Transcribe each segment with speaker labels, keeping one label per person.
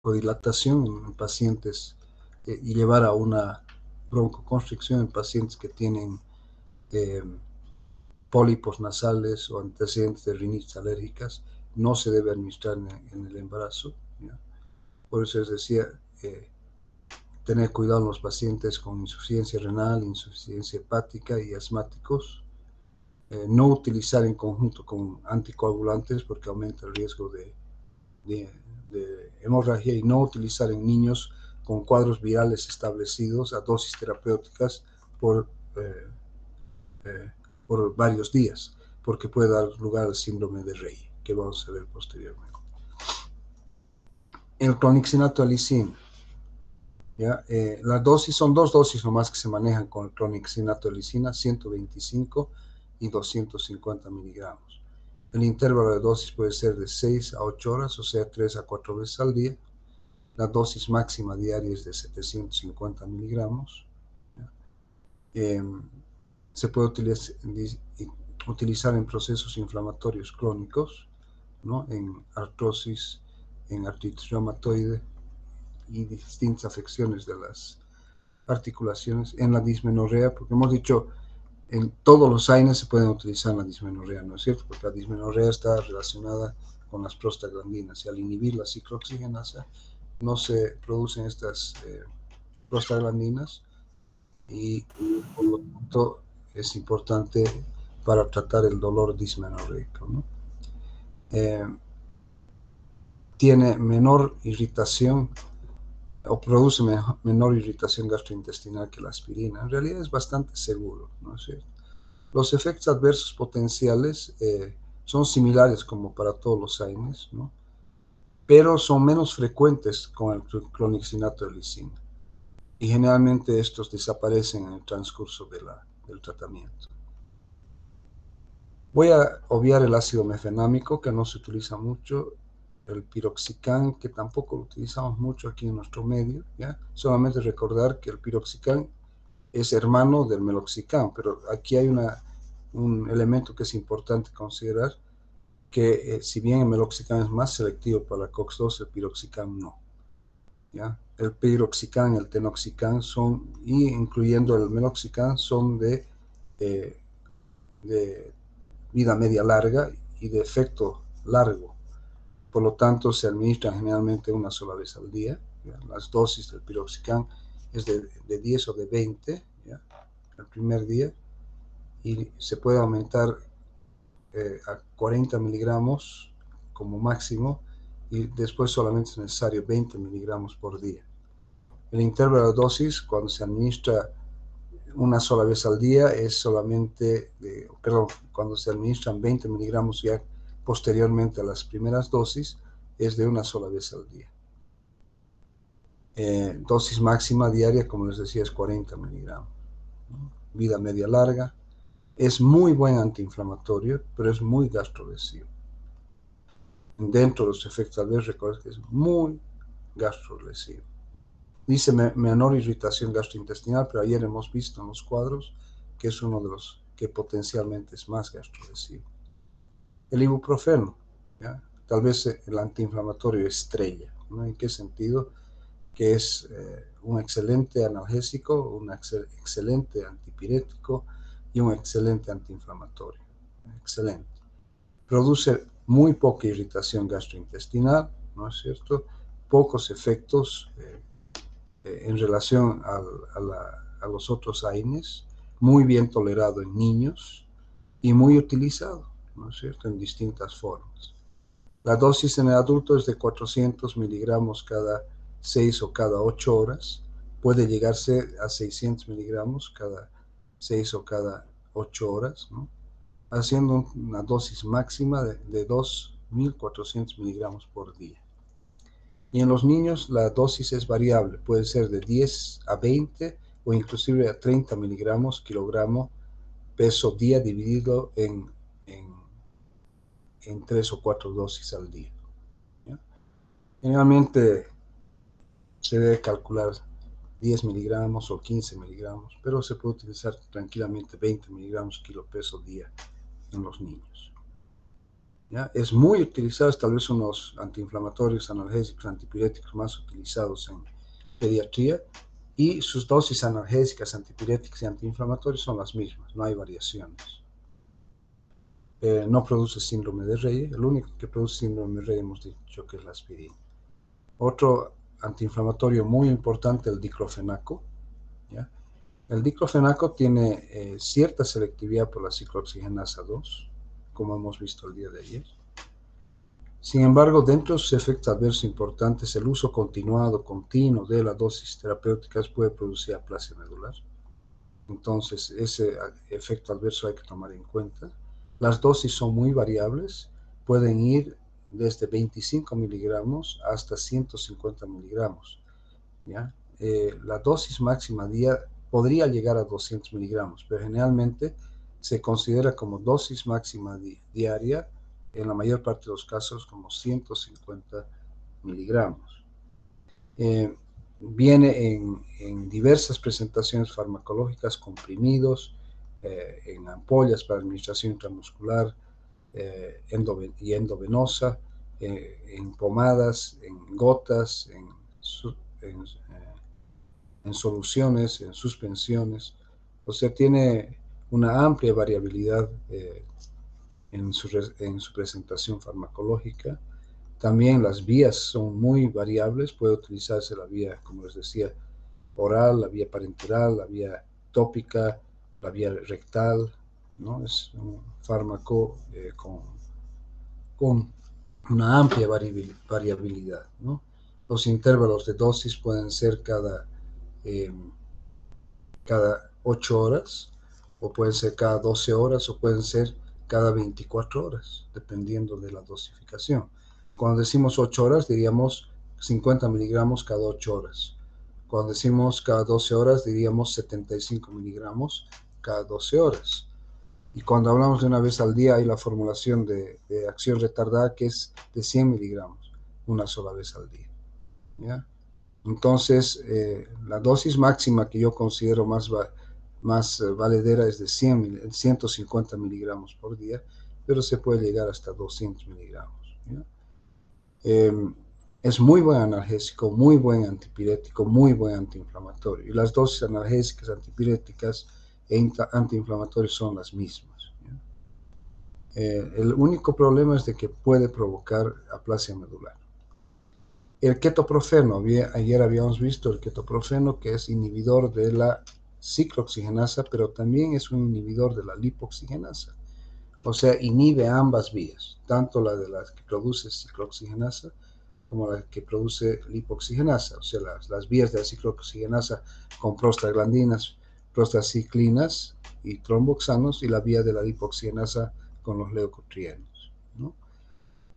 Speaker 1: o dilatación en pacientes y llevar a una broncoconstricción en pacientes que tienen eh, pólipos nasales o antecedentes de rinitis alérgicas, no se debe administrar en el embarazo, ¿ya? Por eso les decía, tener cuidado en los pacientes con insuficiencia renal, insuficiencia hepática y asmáticos, no utilizar en conjunto con anticoagulantes porque aumenta el riesgo de, de hemorragia, y no utilizar en niños con cuadros virales establecidos a dosis terapéuticas por, eh, eh, por varios días, porque puede dar lugar al síndrome de Rey, que vamos a ver posteriormente. El clonixinato alicin, ¿ya? La dosis son dos dosis nomás que se manejan con el clonixinato alicina, 125 y 250 miligramos. El intervalo de dosis puede ser de 6 a 8 horas, o sea, 3 a 4 veces al día. La dosis máxima diaria es de 750 miligramos. Eh, Se puede utilizar en procesos inflamatorios crónicos, ¿no? En artrosis, en artritis reumatoide y distintas afecciones de las articulaciones, en la dismenorrea, porque hemos dicho en todos los AINES se pueden utilizar en la dismenorrea, ¿no es cierto? Porque la dismenorrea está relacionada con las prostaglandinas, y al inhibir la ciclooxigenasa no se producen estas prostaglandinas, y por lo tanto es importante para tratar el dolor dismenorreico, ¿no? Eh, Tiene menor irritación o produce menor irritación gastrointestinal que la aspirina. En realidad es bastante seguro, ¿no es cierto? Los efectos adversos potenciales son similares como para todos los AINES, ¿no? Pero son menos frecuentes con el clonixinato de lisina, y generalmente estos desaparecen en el transcurso del tratamiento. Voy a obviar el ácido mefenámico, que no se utiliza mucho, el piroxicam, que tampoco lo utilizamos mucho aquí en nuestro medio, ¿ya? Solamente recordar que el piroxicam es hermano del meloxicam, pero aquí hay un elemento que es importante considerar, que si bien el meloxicam es más selectivo para la COX-2, el piroxicam no, ¿ya? El piroxicam y el tenoxicam son, y incluyendo el meloxicam, son de vida media larga y de efecto largo. Por lo tanto, se administran generalmente una sola vez al día, ¿ya? Las dosis del piroxicam es de 10 o de 20, ¿ya? El primer día, y se puede aumentar a 40 miligramos como máximo, y después solamente es necesario 20 miligramos por día. El intervalo de dosis, cuando se administra una sola vez al día, es solamente, cuando se administran 20 miligramos ya posteriormente a las primeras dosis, es de una sola vez al día. Dosis máxima diaria, como les decía, es 40 miligramos, ¿no? Vida media larga. Es muy buen antiinflamatorio, pero es muy gastrolesivo. Dentro de los efectos adversos, recuerden que es muy gastrolesivo. Dice menor irritación gastrointestinal, pero ayer hemos visto en los cuadros que es uno de los que potencialmente es más gastrolesivo. El ibuprofeno, ¿ya? Tal vez el antiinflamatorio estrella, ¿no? ¿En qué sentido? Que es un excelente analgésico, un excelente antipirético y un excelente antiinflamatorio. Excelente. Produce muy poca irritación gastrointestinal, ¿no es cierto? Pocos efectos en relación a los otros AINES, muy bien tolerado en niños y muy utilizado, ¿no es cierto?, en distintas formas. La dosis en el adulto es de 400 miligramos cada 6 o cada 8 horas. Puede llegarse a 600 miligramos cada 6 o cada 8 horas, ¿no? Haciendo una dosis máxima de 2.400 miligramos por día. Y en los niños la dosis es variable, puede ser de 10 a 20 o inclusive a 30 miligramos kilogramo peso día, dividido en 3 o 4 dosis al día, ¿ya? Generalmente se debe calcular 10 miligramos o 15 miligramos, pero se puede utilizar tranquilamente 20 miligramos kilo peso día en los niños. ¿ya? Es muy utilizado, es tal vez unos antiinflamatorios, analgésicos, antipiréticos más utilizados en pediatría, y sus dosis analgésicas, antipiréticas y antiinflamatorias son las mismas, no hay variaciones. No produce síndrome de Reye, el único que produce síndrome de Reye hemos dicho que es la aspirina. Otro antiinflamatorio muy importante, el diclofenaco, ¿ya? El diclofenaco tiene cierta selectividad por la ciclooxigenasa 2, como hemos visto el día de ayer. Sin embargo, dentro de sus efectos adversos importantes, el uso continuo de las dosis terapéuticas puede producir aplasia medular. Entonces, ese efecto adverso hay que tomar en cuenta. Las dosis son muy variables, pueden ir desde 25 miligramos hasta 150 miligramos, ¿ya? La dosis máxima podría llegar a 200 miligramos, pero generalmente se considera como dosis máxima diaria, en la mayor parte de los casos como 150 miligramos. Viene en diversas presentaciones farmacológicas, comprimidos, en ampollas para administración intramuscular y endovenosa, en pomadas, en gotas, en soluciones, en suspensiones. O sea, tiene una amplia variabilidad en su presentación farmacológica. También las vías son muy variables, puede utilizarse la vía, como les decía, oral, la vía parenteral, la vía tópica, la vía rectal, ¿no? Es un fármaco con una amplia variabilidad, ¿no? Los intervalos de dosis pueden ser cada 8 horas, o pueden ser cada 12 horas, o pueden ser cada 24 horas, dependiendo de la dosificación. Cuando decimos 8 horas, diríamos 50 miligramos cada 8 horas. Cuando decimos cada 12 horas, diríamos 75 miligramos cada 12 horas. Y cuando hablamos de una vez al día, hay la formulación de acción retardada que es de 100 miligramos, una sola vez al día, ¿ya? Entonces, la dosis máxima que yo considero más valedera es de 150 miligramos por día, pero se puede llegar hasta 200 miligramos, ¿ya? Es muy buen analgésico, muy buen antipirético, muy buen antiinflamatorio. Y las dosis analgésicas, antipiréticas e antiinflamatorias son las mismas, ¿ya? El único problema es de que puede provocar aplasia medular. El ketoprofeno, ayer habíamos visto el ketoprofeno, que es inhibidor de la ciclooxigenasa, pero también es un inhibidor de la lipoxigenasa. O sea, inhibe ambas vías, tanto la de la que produce ciclooxigenasa como la que produce lipoxigenasa, o sea, las vías de la ciclooxigenasa con prostaglandinas, prostaciclinas y tromboxanos, y la vía de la lipoxigenasa con los leucotrienos, ¿no?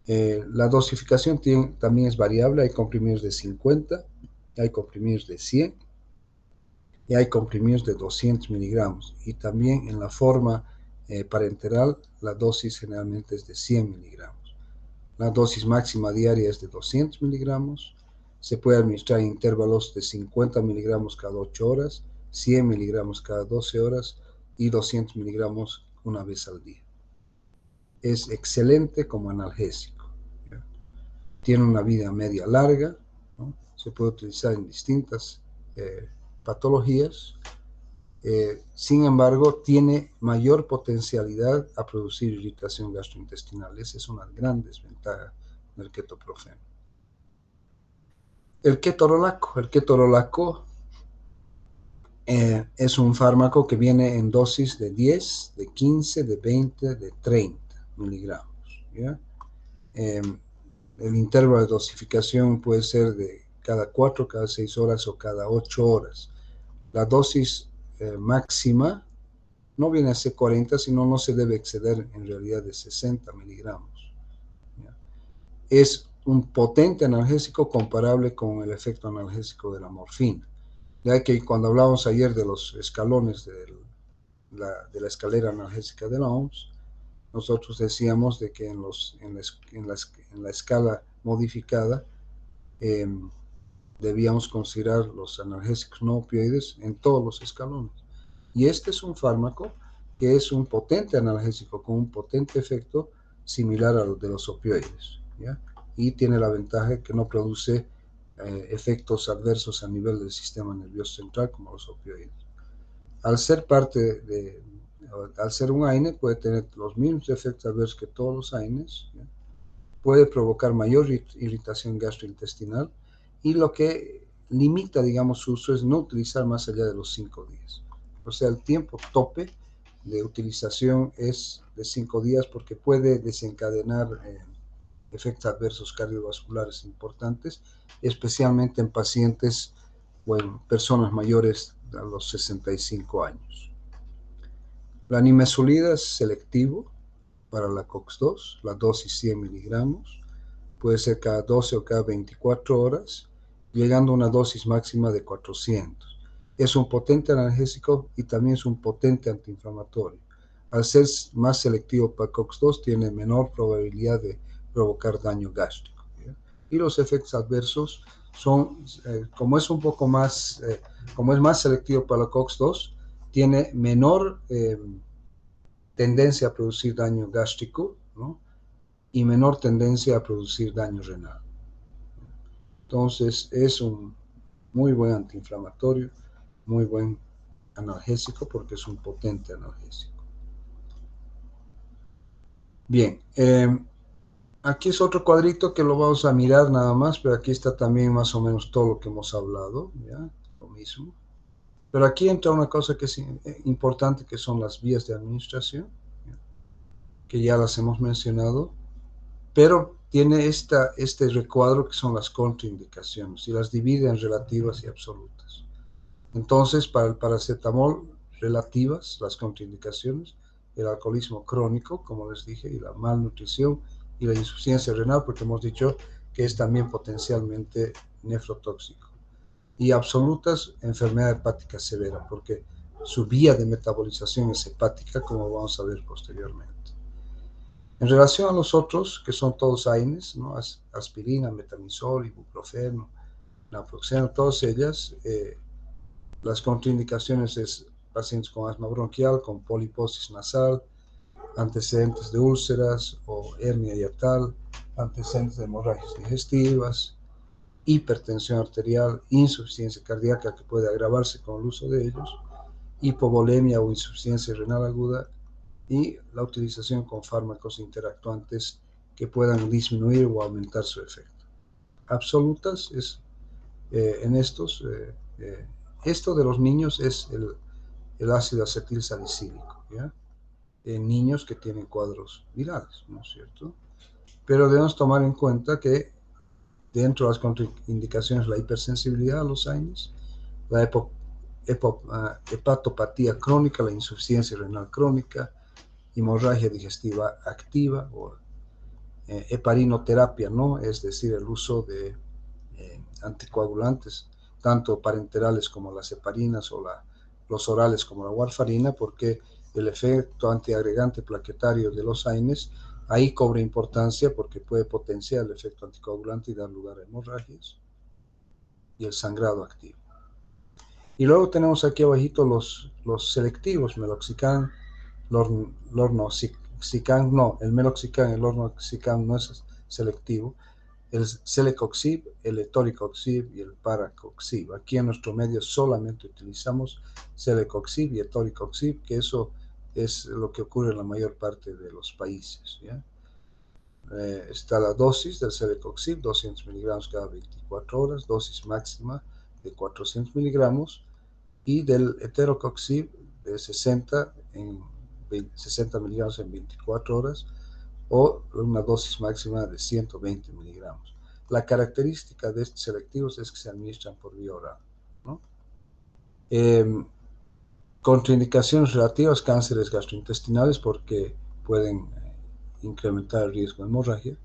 Speaker 1: La dosificación también es variable, hay comprimidos de 50, hay comprimidos de 100 y hay comprimidos de 200 miligramos. Y también en la forma parenteral, la dosis generalmente es de 100 miligramos. La dosis máxima diaria es de 200 miligramos. Se puede administrar en intervalos de 50 miligramos cada 8 horas, 100 miligramos cada 12 horas y 200 miligramos una vez al día. Es excelente como analgésico, ¿ya? Tiene una vida media larga, ¿no? Se puede utilizar en distintas patologías. Sin embargo, tiene mayor potencialidad a producir irritación gastrointestinal. Esa es una gran desventaja del ketoprofeno. El ketorolaco es un fármaco que viene en dosis de 10, de 15, de 20, de 30 miligramos, ¿ya? El intervalo de dosificación puede ser de cada 4, cada 6 horas o cada 8 horas. La dosis máxima no viene a ser 40, sino no se debe exceder en realidad de 60 miligramos, ¿ya? Es un potente analgésico comparable con el efecto analgésico de la morfina, ya que cuando hablamos ayer de los escalones de la escalera analgésica de la OMS, nosotros decíamos de que en la escala modificada debíamos considerar los analgésicos no opioides en todos los escalones. Y este es un fármaco que es un potente analgésico con un potente efecto similar a los de los opioides, ¿ya? Y tiene la ventaja que no produce efectos adversos a nivel del sistema nervioso central como los opioides. Al ser al ser un AINE, puede tener los mismos efectos adversos que todos los AINES, ¿ya? Puede provocar mayor irritación gastrointestinal, y lo que limita, digamos, su uso es no utilizar más allá de los 5 días. O sea, el tiempo tope de utilización es de 5 días porque puede desencadenar efectos adversos cardiovasculares importantes, especialmente en pacientes o en personas mayores a los 65 años. La nimesulida es selectivo para la COX-2, la dosis 100 miligramos, puede ser cada 12 o cada 24 horas, llegando a una dosis máxima de 400. Es un potente analgésico y también es un potente antiinflamatorio. Al ser más selectivo para COX-2, tiene menor probabilidad de provocar daño gástrico, ¿ya? Y los efectos adversos son, como es un poco más, como es más selectivo para la COX-2, tiene menor tendencia a producir daño gástrico, ¿no? Y menor tendencia a producir daño renal. Entonces es un muy buen antiinflamatorio, muy buen analgésico porque es un potente analgésico. Bien, aquí es otro cuadrito que lo vamos a mirar nada más, pero aquí está también más o menos todo lo que hemos hablado, ¿ya? Lo mismo. Pero aquí entra una cosa que es importante, que son las vías de administración, ¿ya? Que ya las hemos mencionado, pero tiene este recuadro que son las contraindicaciones y las divide en relativas y absolutas. Entonces, para el paracetamol, relativas, las contraindicaciones, el alcoholismo crónico, como les dije, y la malnutrición y la insuficiencia renal, porque hemos dicho que es también potencialmente nefrotóxico. Y absolutas, enfermedad hepática severa, porque su vía de metabolización es hepática, como vamos a ver posteriormente. En relación a los otros, que son todos AINES, ¿no? Aspirina, metamizol, ibuprofeno, naproxeno, todas ellas, las contraindicaciones es pacientes con asma bronquial, con poliposis nasal, antecedentes de úlceras o hernia hiatal, antecedentes de hemorragias digestivas, hipertensión arterial, insuficiencia cardíaca que puede agravarse con el uso de ellos, hipovolemia o insuficiencia renal aguda, y la utilización con fármacos interactuantes que puedan disminuir o aumentar su efecto. Absolutas es en estos, esto de los niños es el ácido acetil salicílico, ¿ya? En niños que tienen cuadros virales, ¿no es cierto? Pero debemos tomar en cuenta que dentro de las contraindicaciones la hipersensibilidad a los AINES, la hepatopatía crónica, la insuficiencia renal crónica, hemorragia digestiva activa o heparinoterapia, ¿no? Es decir, el uso de anticoagulantes, tanto parenterales como las heparinas o los orales como la warfarina, porque el efecto antiagregante plaquetario de los AINES ahí cobra importancia porque puede potenciar el efecto anticoagulante y dar lugar a hemorragias y el sangrado activo. Y luego tenemos aquí abajito los selectivos, meloxicam, lornoxicam, no, el meloxicam, el lornoxicam no es selectivo, el celecoxib, el etoricoxib y el paracoxib. Aquí en nuestro medio solamente utilizamos celecoxib y etoricoxib, que eso es lo que ocurre en la mayor parte de los países, ¿ya? Está la dosis del celecoxib, 200 miligramos cada 24 horas, dosis máxima de 400 miligramos, y del heterocoxib de 60 miligramos en 24 horas, o una dosis máxima de 120 miligramos. La característica de estos selectivos es que se administran por vía oral, ¿no? Contraindicaciones relativas, cánceres gastrointestinales, porque pueden incrementar el riesgo de hemorragia,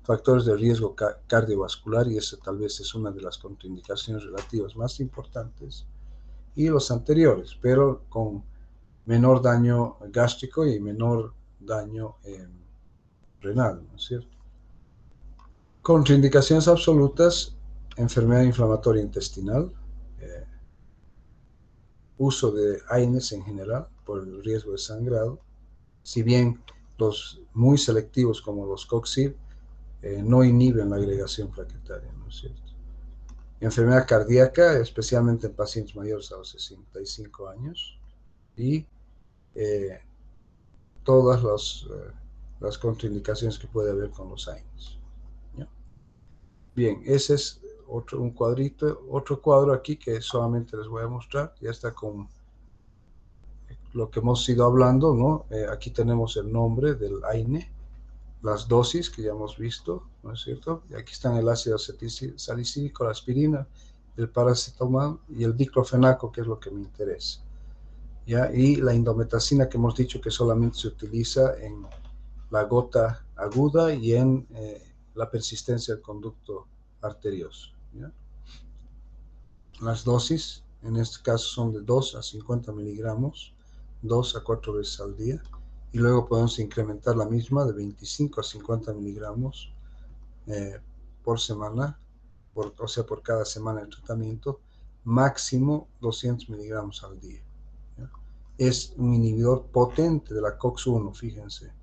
Speaker 1: factores de riesgo cardiovascular, y esa tal vez es una de las contraindicaciones relativas más importantes, y los anteriores, pero con menor daño gástrico y menor daño renal, ¿no es cierto? Contraindicaciones absolutas, enfermedad inflamatoria intestinal, uso de AINES en general por el riesgo de sangrado, si bien los muy selectivos como los COX-IR no inhiben la agregación plaquetaria, ¿no es cierto? Enfermedad cardíaca, especialmente en pacientes mayores a los 65 años, y todas las contraindicaciones que puede haber con los AINES. ¿Ya? Bien, ese es un cuadrito, otro cuadro aquí que solamente les voy a mostrar, ya está con lo que hemos ido hablando, ¿no? Aquí tenemos el nombre del AINE, las dosis que ya hemos visto, ¿no es cierto? Y aquí están el ácido salicílico, la aspirina, el paracetamol y el diclofenaco, que es lo que me interesa. ¿Ya? Y la indometacina que hemos dicho que solamente se utiliza en la gota aguda y en la persistencia del conducto arterioso. ¿Ya? Las dosis, en este caso, son de 2 a 50 miligramos, 2 a 4 veces al día, y luego podemos incrementar la misma de 25 a 50 miligramos por semana, o sea, por cada semana de tratamiento, máximo 200 miligramos al día. ¿Ya? Es un inhibidor potente de la COX-1, fíjense.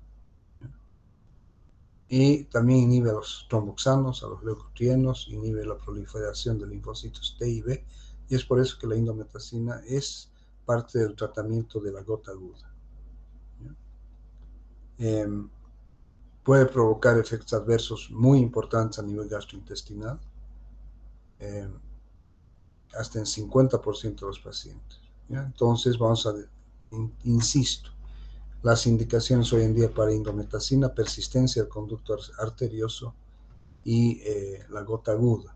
Speaker 1: Y también inhibe a los tromboxanos, a los leucotrienos, inhibe la proliferación de linfocitos T y B, y es por eso que la indometacina es parte del tratamiento de la gota aguda. Puede provocar efectos adversos muy importantes a nivel gastrointestinal, hasta en 50% de los pacientes. ¿Ya? Entonces vamos a, insisto, las indicaciones hoy en día para indometacina, persistencia del conducto arterioso y la gota aguda.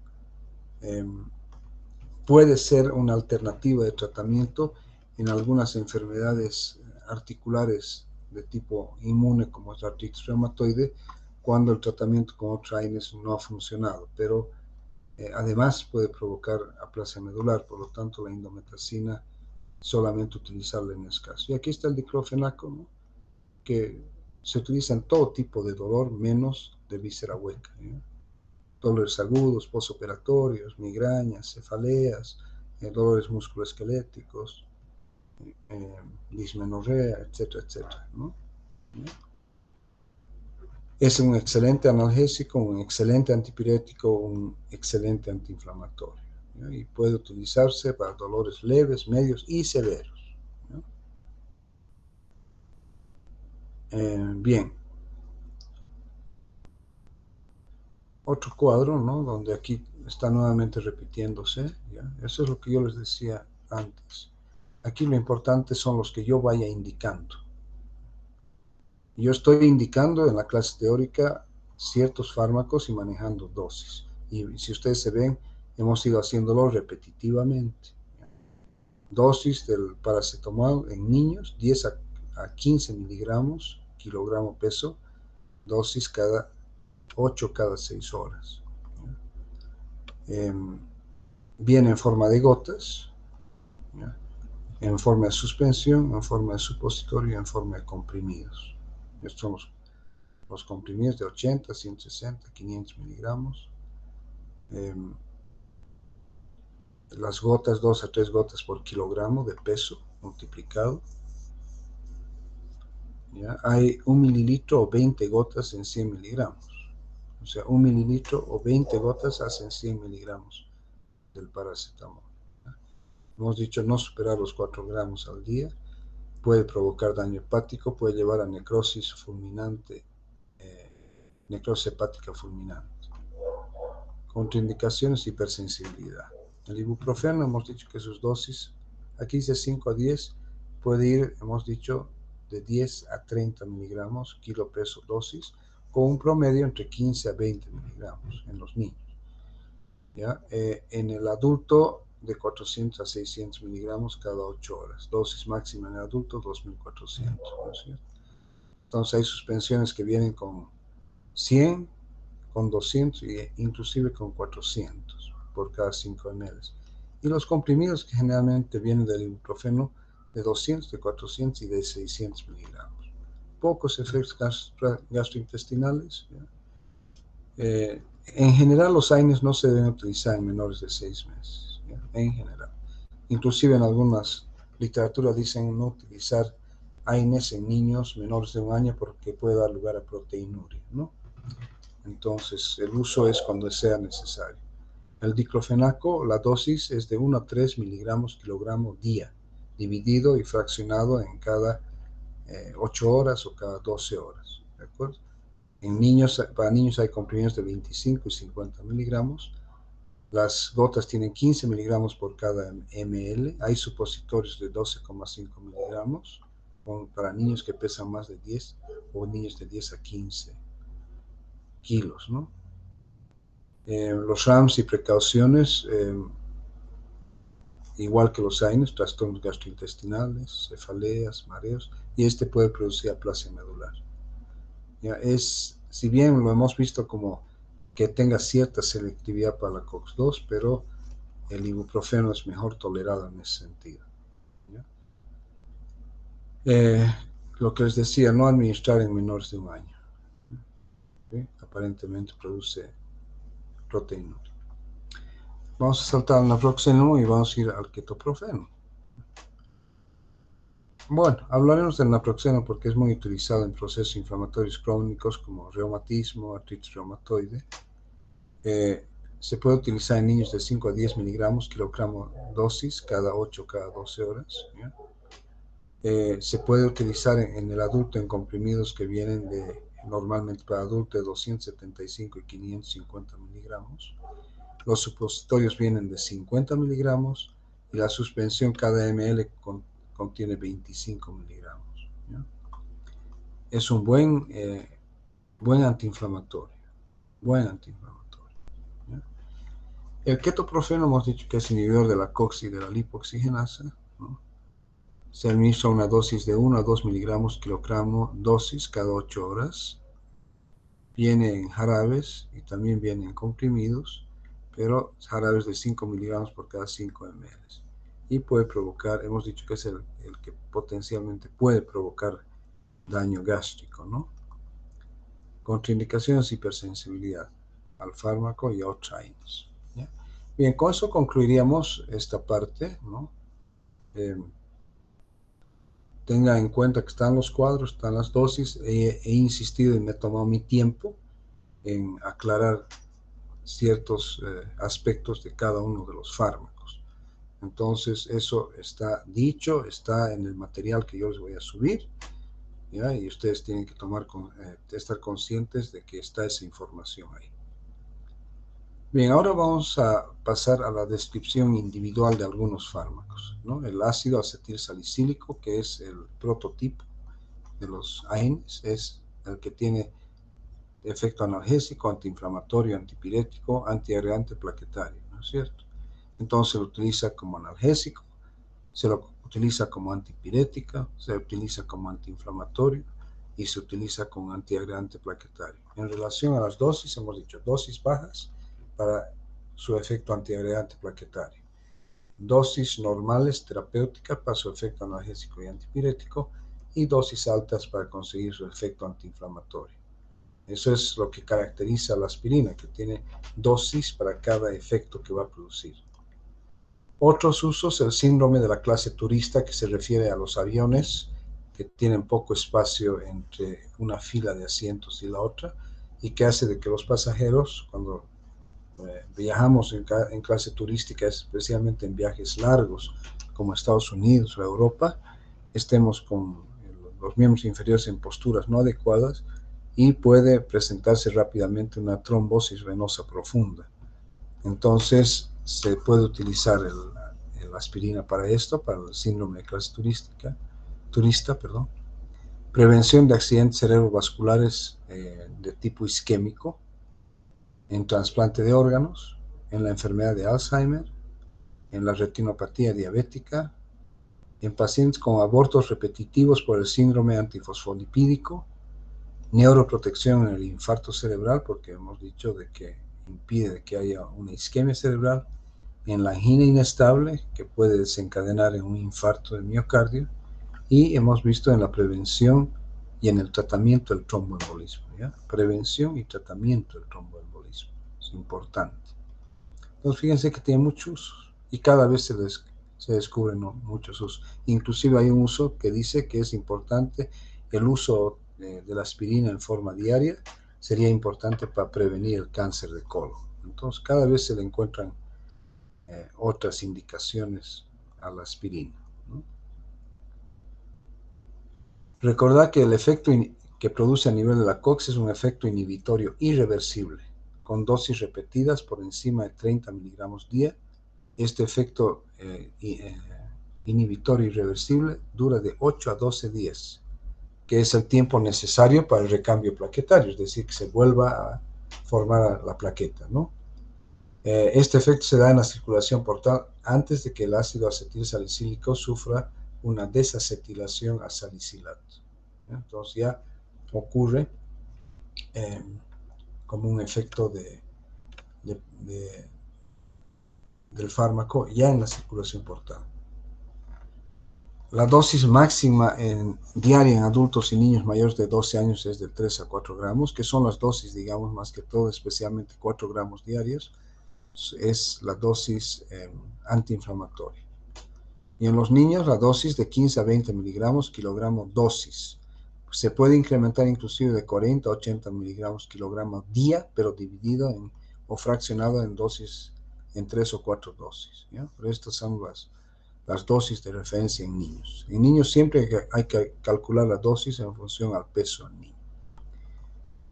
Speaker 1: Puede ser una alternativa de tratamiento en algunas enfermedades articulares de tipo inmune, como es la artritis reumatoide, cuando el tratamiento con otros AINES no ha funcionado, pero además puede provocar aplasia medular, por lo tanto la indometacina solamente utilizarla en ese caso. Y aquí está el diclofenaco, ¿no? Que se utiliza en todo tipo de dolor, menos de víscera hueca, ¿no? Dolores agudos, postoperatorios, migrañas, cefaleas, dolores musculoesqueléticos, dismenorrea, etcétera, etcétera, ¿no? Es un excelente analgésico, un excelente antipirético, un excelente antiinflamatorio, ¿no? Y puede utilizarse para dolores leves, medios y severos, ¿no? Bien. Otro cuadro, ¿no? Donde aquí está nuevamente repitiéndose, ¿ya? Eso es lo que yo les decía antes. Aquí lo importante son los que yo vaya indicando. Yo estoy indicando en la clase teórica ciertos fármacos y manejando dosis. Y si ustedes se ven, hemos ido haciéndolo repetitivamente. Dosis del paracetamol en niños, 10 a 15 miligramos, kilogramo peso, dosis cada 8 cada 6 horas. Viene en forma de gotas, ¿ya? En forma de suspensión, en forma de supositorio y en forma de comprimidos. Estos son los comprimidos de 80, 160, 500 miligramos. Las gotas, 2 a 3 gotas por kilogramo de peso multiplicado. ¿Ya? Hay 1 mililitro o 20 gotas en 100 miligramos. O sea, 1 mililitro o 20 gotas hacen 100 miligramos del paracetamol. ¿Ya? Hemos dicho no superar los 4 gramos al día. Puede provocar daño hepático, puede llevar a necrosis fulminante, necrosis hepática fulminante. Contraindicaciones, hipersensibilidad. El ibuprofeno, hemos dicho que sus dosis, aquí dice 5 a 10, puede ir, hemos dicho, de 10 a 30 miligramos, kilo peso dosis, con un promedio entre 15 a 20 miligramos en los niños. ¿Ya? En el adulto, de 400 a 600 miligramos cada 8 horas. Dosis máxima en el adulto, 2400. ¿No es cierto? Entonces hay suspensiones que vienen con 100, con 200 e inclusive con 400 por cada 5 ml. Y los comprimidos que generalmente vienen del ibuprofeno de 200, de 400 y de 600 miligramos. Pocos efectos gastrointestinales. En general los AINES no se deben utilizar en menores de 6 meses, ¿ya? En general. Inclusive en algunas literaturas dicen no utilizar AINES en niños menores de 1 año porque puede dar lugar a proteinuria, ¿no? Entonces, el uso es cuando sea necesario. El diclofenaco, la dosis es de 1 a 3 miligramos kilogramo día, dividido y fraccionado en cada 8 horas o cada 12 horas, ¿de acuerdo? Para niños hay comprimidos de 25 y 50 miligramos. Las gotas tienen 15 miligramos por cada ml. Hay supositorios de 12,5 miligramos para niños que pesan más de 10 o niños de 10 a 15 kilos, ¿no? Los RAMs y precauciones, igual que los AINES, trastornos gastrointestinales, cefaleas, mareos, y este puede producir aplasia medular. Ya si bien lo hemos visto como que tenga cierta selectividad para la COX-2, pero el ibuprofeno es mejor tolerado en ese sentido. Lo que les decía, no administrar en menores de 1 año. ¿Sí? Aparentemente produce proteinuria. Vamos a saltar al naproxeno y vamos a ir al ketoprofeno. Bueno, hablaremos del naproxeno porque es muy utilizado en procesos inflamatorios crónicos como reumatismo, artritis reumatoide. Se puede utilizar en niños de 5 a 10 miligramos kilogramo dosis cada 8 cada 12 horas. ¿Ya? Se puede utilizar en el adulto en comprimidos que vienen normalmente para adulto de 275 y 550 miligramos. Los supositorios vienen de 50 miligramos y la suspensión cada ml contiene 25 miligramos. ¿Ya? Es un buen antiinflamatorio. Buen antiinflamatorio. ¿Ya? El ketoprofeno hemos dicho que es inhibidor de la COX y de la lipoxigenasa, ¿no? Se administra una dosis de 1 a 2 miligramos kilogramo dosis cada 8 horas. Viene en jarabes y también viene en comprimidos, pero jarabes de 5 miligramos por cada 5 ml. Y puede provocar, hemos dicho que es el que potencialmente puede provocar daño gástrico, ¿no? Contraindicaciones, hipersensibilidad al fármaco y a otros AINES. ¿Ya? Bien, con eso concluiríamos esta parte, ¿no? Tenga en cuenta que están los cuadros, están las dosis. He insistido y me he tomado mi tiempo en aclarar ciertos aspectos de cada uno de los fármacos. Entonces, eso está dicho, está en el material que yo les voy a subir, ¿ya? Y ustedes tienen que estar conscientes de que está esa información ahí. Bien, ahora vamos a pasar a la descripción individual de algunos fármacos, ¿no? El ácido acetilsalicílico, que es el prototipo de los AINES, es el que tiene efecto analgésico, antiinflamatorio, antipirético, antiagregante plaquetario, ¿no es cierto? Entonces se lo utiliza como analgésico, se lo utiliza como antipirética, se utiliza como antiinflamatorio y se utiliza como antiagregante plaquetario. En relación a las dosis, hemos dicho dosis bajas para su efecto antiagregante plaquetario, dosis normales terapéuticas para su efecto analgésico y antipirético, y dosis altas para conseguir su efecto antiinflamatorio. Eso es lo que caracteriza a la aspirina, que tiene dosis para cada efecto que va a producir. Otros usos, el síndrome de la clase turista, que se refiere a los aviones que tienen poco espacio entre una fila de asientos y la otra, y que hace de que los pasajeros, cuando viajamos en clase turística, especialmente en viajes largos como Estados Unidos o Europa, estemos con los miembros inferiores en posturas no adecuadas y puede presentarse rápidamente una trombosis venosa profunda. Entonces se puede utilizar la aspirina para esto, para el síndrome de clase turista. Prevención de accidentes cerebrovasculares de tipo isquémico, en trasplante de órganos, en la enfermedad de Alzheimer, en la retinopatía diabética, en pacientes con abortos repetitivos por el síndrome antifosfolipídico, neuroprotección en el infarto cerebral, porque hemos dicho de que impide que haya una isquemia cerebral, en la angina inestable, que puede desencadenar en un infarto del miocardio, y hemos visto en la prevención y en el tratamiento del tromboembolismo, ¿ya? Prevención y tratamiento del tromboembolismo, es importante. Entonces fíjense que tiene muchos usos y cada vez se descubren muchos usos. Inclusive hay un uso que dice que es importante el uso de la aspirina en forma diaria, sería importante para prevenir el cáncer de colon. Entonces, cada vez se le encuentran otras indicaciones a la aspirina, ¿no? Recordad que el efecto que produce a nivel de la COX es un efecto inhibitorio irreversible, con dosis repetidas por encima de 30 miligramos día. Este efecto inhibitorio irreversible dura de 8 a 12 días, que es el tiempo necesario para el recambio plaquetario, es decir, que se vuelva a formar la plaqueta, ¿no? Este efecto se da en la circulación portal antes de que el ácido acetilsalicílico sufra una desacetilación a salicilato. Entonces ya ocurre como un efecto del fármaco ya en la circulación portal. La dosis máxima diaria en adultos y niños mayores de 12 años es de 3 a 4 gramos, que son las dosis, digamos, más que todo, especialmente 4 gramos diarios, es la dosis antiinflamatoria. Y en los niños la dosis de 15 a 20 miligramos kilogramo dosis. Se puede incrementar inclusive de 40 a 80 miligramos kilogramo día, pero dividido o fraccionado en dosis, en 3 o 4 dosis, ¿ya? Pero estas son las dosis de referencia en niños. En niños siempre hay que calcular la dosis en función al peso del niño.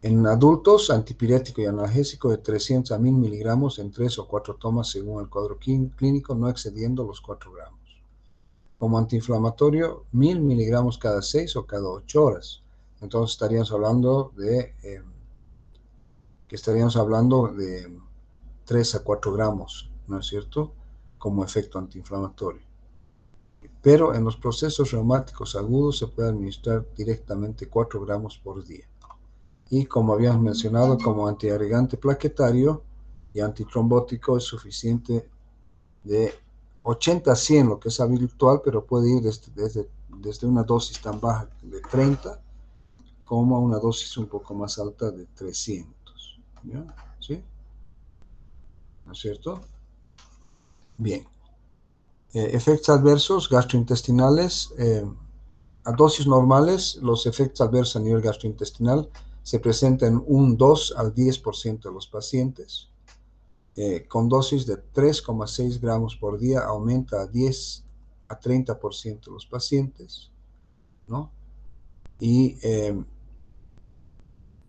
Speaker 1: En adultos, antipirético y analgésico de 300 a 1000 miligramos en 3 o 4 tomas según el cuadro clínico, no excediendo los 4 gramos. Como antiinflamatorio, 1000 miligramos cada 6 o cada 8 horas. Entonces estaríamos hablando de 3 a 4 gramos, ¿no es cierto?, como efecto antiinflamatorio. Pero en los procesos reumáticos agudos se puede administrar directamente 4 gramos por día. Y como habíamos mencionado, como antiagregante plaquetario y antitrombótico es suficiente de 80 a 100, lo que es habitual, pero puede ir desde una dosis tan baja de 30 como a una dosis un poco más alta de 300. ¿Ya? ¿Sí? ¿No es cierto? Bien. Efectos adversos gastrointestinales. A dosis normales, los efectos adversos a nivel gastrointestinal se presentan en un 2 al 10% de los pacientes. Con dosis de 3,6 gramos por día aumenta a 10 a 30% de los pacientes, ¿no? Y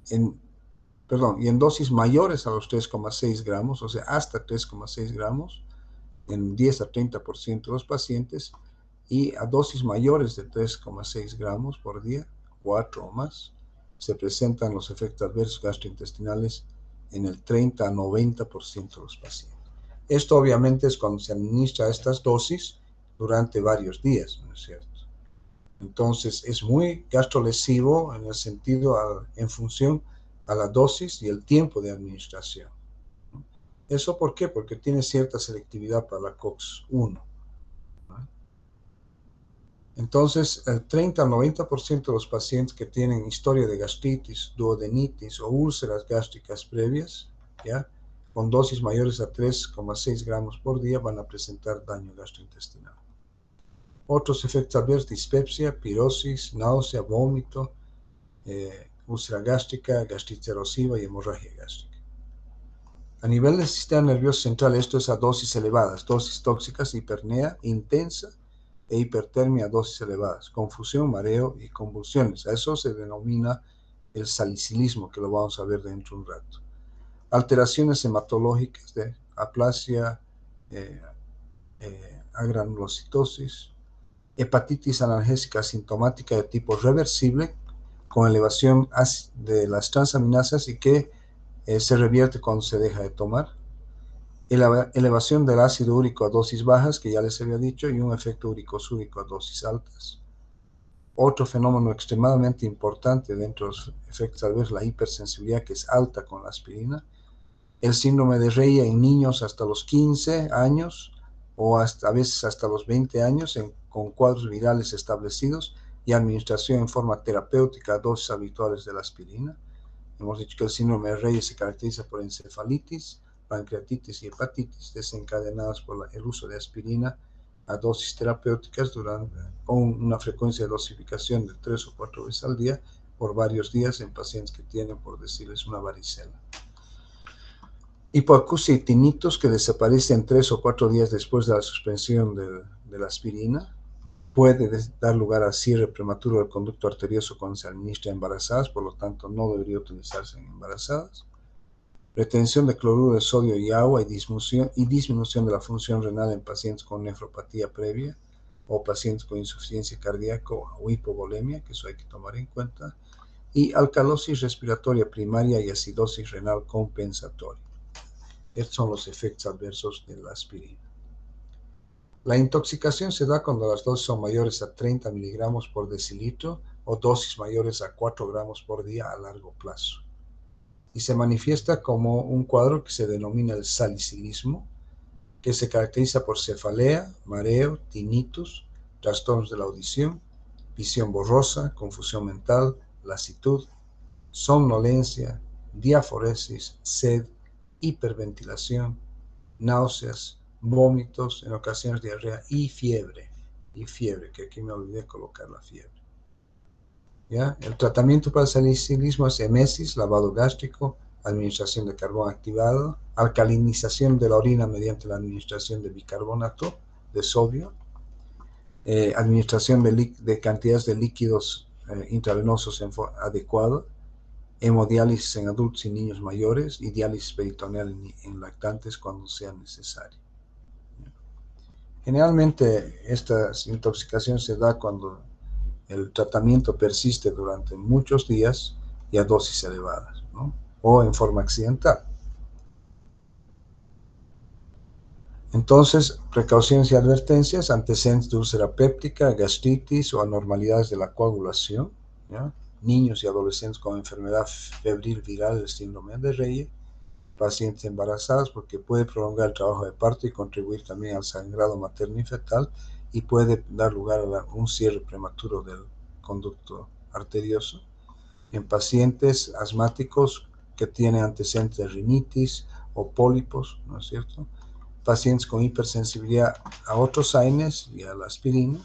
Speaker 1: en dosis mayores a los 3,6 gramos, o sea, hasta 3,6 gramos, en 10 a 30% de los pacientes, y a dosis mayores de 3,6 gramos por día, 4 o más, se presentan los efectos adversos gastrointestinales en el 30 a 90% de los pacientes. Esto obviamente es cuando se administra estas dosis durante varios días, ¿no es cierto? Entonces es muy gastrolesivo en el sentido, en función a la dosis y el tiempo de administración. ¿Eso por qué? Porque tiene cierta selectividad para la COX-1. Entonces, el 30 al 90% de los pacientes que tienen historia de gastritis, duodenitis o úlceras gástricas previas, ¿ya?, con dosis mayores a 3,6 gramos por día van a presentar daño gastrointestinal. Otros efectos adversos: dispepsia, pirosis, náusea, vómito, úlcera gástrica, gastritis erosiva y hemorragia gástrica. A nivel del sistema nervioso central, esto es a dosis elevadas, dosis tóxicas, hipernea intensa e hipertermia a dosis elevadas, confusión, mareo y convulsiones. A eso se denomina el salicilismo, que lo vamos a ver dentro de un rato. Alteraciones hematológicas de aplasia, agranulocitosis, hepatitis analgésica asintomática de tipo reversible, con elevación de las transaminasas y que se revierte cuando se deja de tomar. Elevación del ácido úrico a dosis bajas, que ya les había dicho, y un efecto uricosúrico a dosis altas. Otro fenómeno extremadamente importante dentro de los efectos adversos, la hipersensibilidad, que es alta con la aspirina. El síndrome de Reya en niños hasta los 15 años o a veces hasta los 20 años con cuadros virales establecidos y administración en forma terapéutica a dosis habituales de la aspirina. Hemos dicho que el síndrome de Reya se caracteriza por encefalitis, pancreatitis y hepatitis desencadenadas por el uso de aspirina a dosis terapéuticas con una frecuencia de dosificación de 3 o 4 veces al día por varios días en pacientes que tienen, por decirles, una varicela. Hipoacusia y tinnitus que desaparecen 3 o 4 días después de la suspensión de la aspirina. Puede dar lugar a cierre prematuro del conducto arterioso cuando se administra a embarazadas, por lo tanto no debería utilizarse en embarazadas. Retención de cloruro de sodio y agua y disminución de la función renal en pacientes con nefropatía previa o pacientes con insuficiencia cardíaca o hipovolemia, que eso hay que tomar en cuenta. Y alcalosis respiratoria primaria y acidosis renal compensatoria. Estos son los efectos adversos de la aspirina. La intoxicación se da cuando las dosis son mayores a 30 miligramos por decilitro o dosis mayores a 4 gramos por día a largo plazo. Y se manifiesta como un cuadro que se denomina el salicilismo, que se caracteriza por cefalea, mareo, tinnitus, trastornos de la audición, visión borrosa, confusión mental, lasitud, somnolencia, diaforesis, sed, hiperventilación, náuseas, vómitos, en ocasiones diarrea y fiebre, que aquí me olvidé colocar la fiebre. ¿Ya? El tratamiento para el salicilismo es emesis, lavado gástrico, administración de carbón activado, alcalinización de la orina mediante la administración de bicarbonato de sodio, administración de cantidades de líquidos intravenosos adecuados, hemodiálisis en adultos y niños mayores y diálisis peritoneal en lactantes cuando sea necesario. Generalmente esta intoxicación se da cuando el tratamiento persiste durante muchos días y a dosis elevadas, ¿no? O en forma accidental. Entonces, precauciones y advertencias: antecedentes de úlcera péptica, gastritis o anormalidades de la coagulación, ¿ya? Niños y adolescentes con enfermedad febril viral, el síndrome de Reye, pacientes embarazadas, porque puede prolongar el trabajo de parto y contribuir también al sangrado materno y fetal, y puede dar lugar a un cierre prematuro del conducto arterioso. En pacientes asmáticos que tienen antecedentes de rinitis o pólipos, ¿no es cierto? Pacientes con hipersensibilidad a otros AINES y a la aspirina.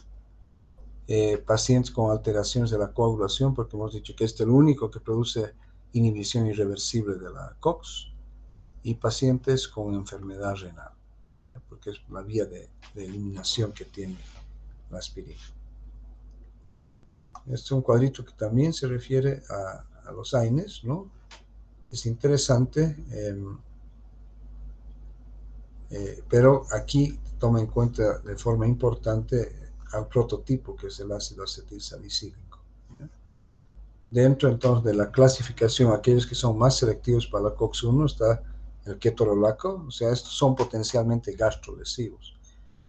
Speaker 1: Pacientes con alteraciones de la coagulación, porque hemos dicho que este es el único que produce inhibición irreversible de la COX. Y pacientes con enfermedad renal, porque es la vía de eliminación que tiene la aspirina. Este es un cuadrito que también se refiere a los AINES, ¿no? Es interesante, pero aquí toma en cuenta de forma importante al prototipo, que es el ácido acetilsalicílico. Dentro entonces de la clasificación, aquellos que son más selectivos para la COX-1 está el ketorolaco, o sea, estos son potencialmente gastrolesivos.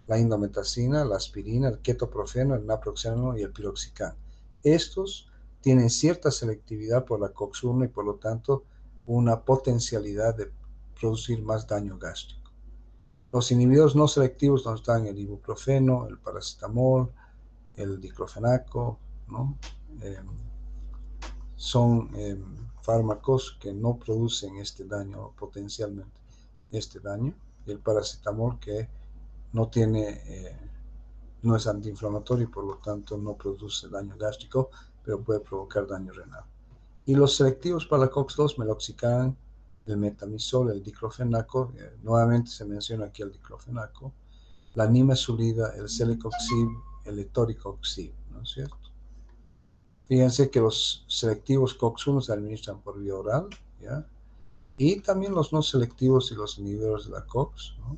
Speaker 1: La indometacina, la aspirina, el ketoprofeno, el naproxeno y el piroxicam. Estos tienen cierta selectividad por la COX-1 y por lo tanto una potencialidad de producir más daño gástrico. Los inhibidores no selectivos donde están el ibuprofeno, el paracetamol, el diclofenaco, ¿no? Son fármacos que no producen este daño, potencialmente este daño, y el paracetamol que no es antiinflamatorio y por lo tanto no produce daño gástrico, pero puede provocar daño renal. Y los selectivos para la COX-2, meloxicam, el metamizol, el diclofenaco, nuevamente se menciona aquí el diclofenaco, la nimesulida, el celecoxib, el etoricoxib, ¿no es cierto? Fíjense que los selectivos COX-1 se administran por vía oral, ¿ya? Y también los no selectivos y los inhibidores de la COX, ¿no?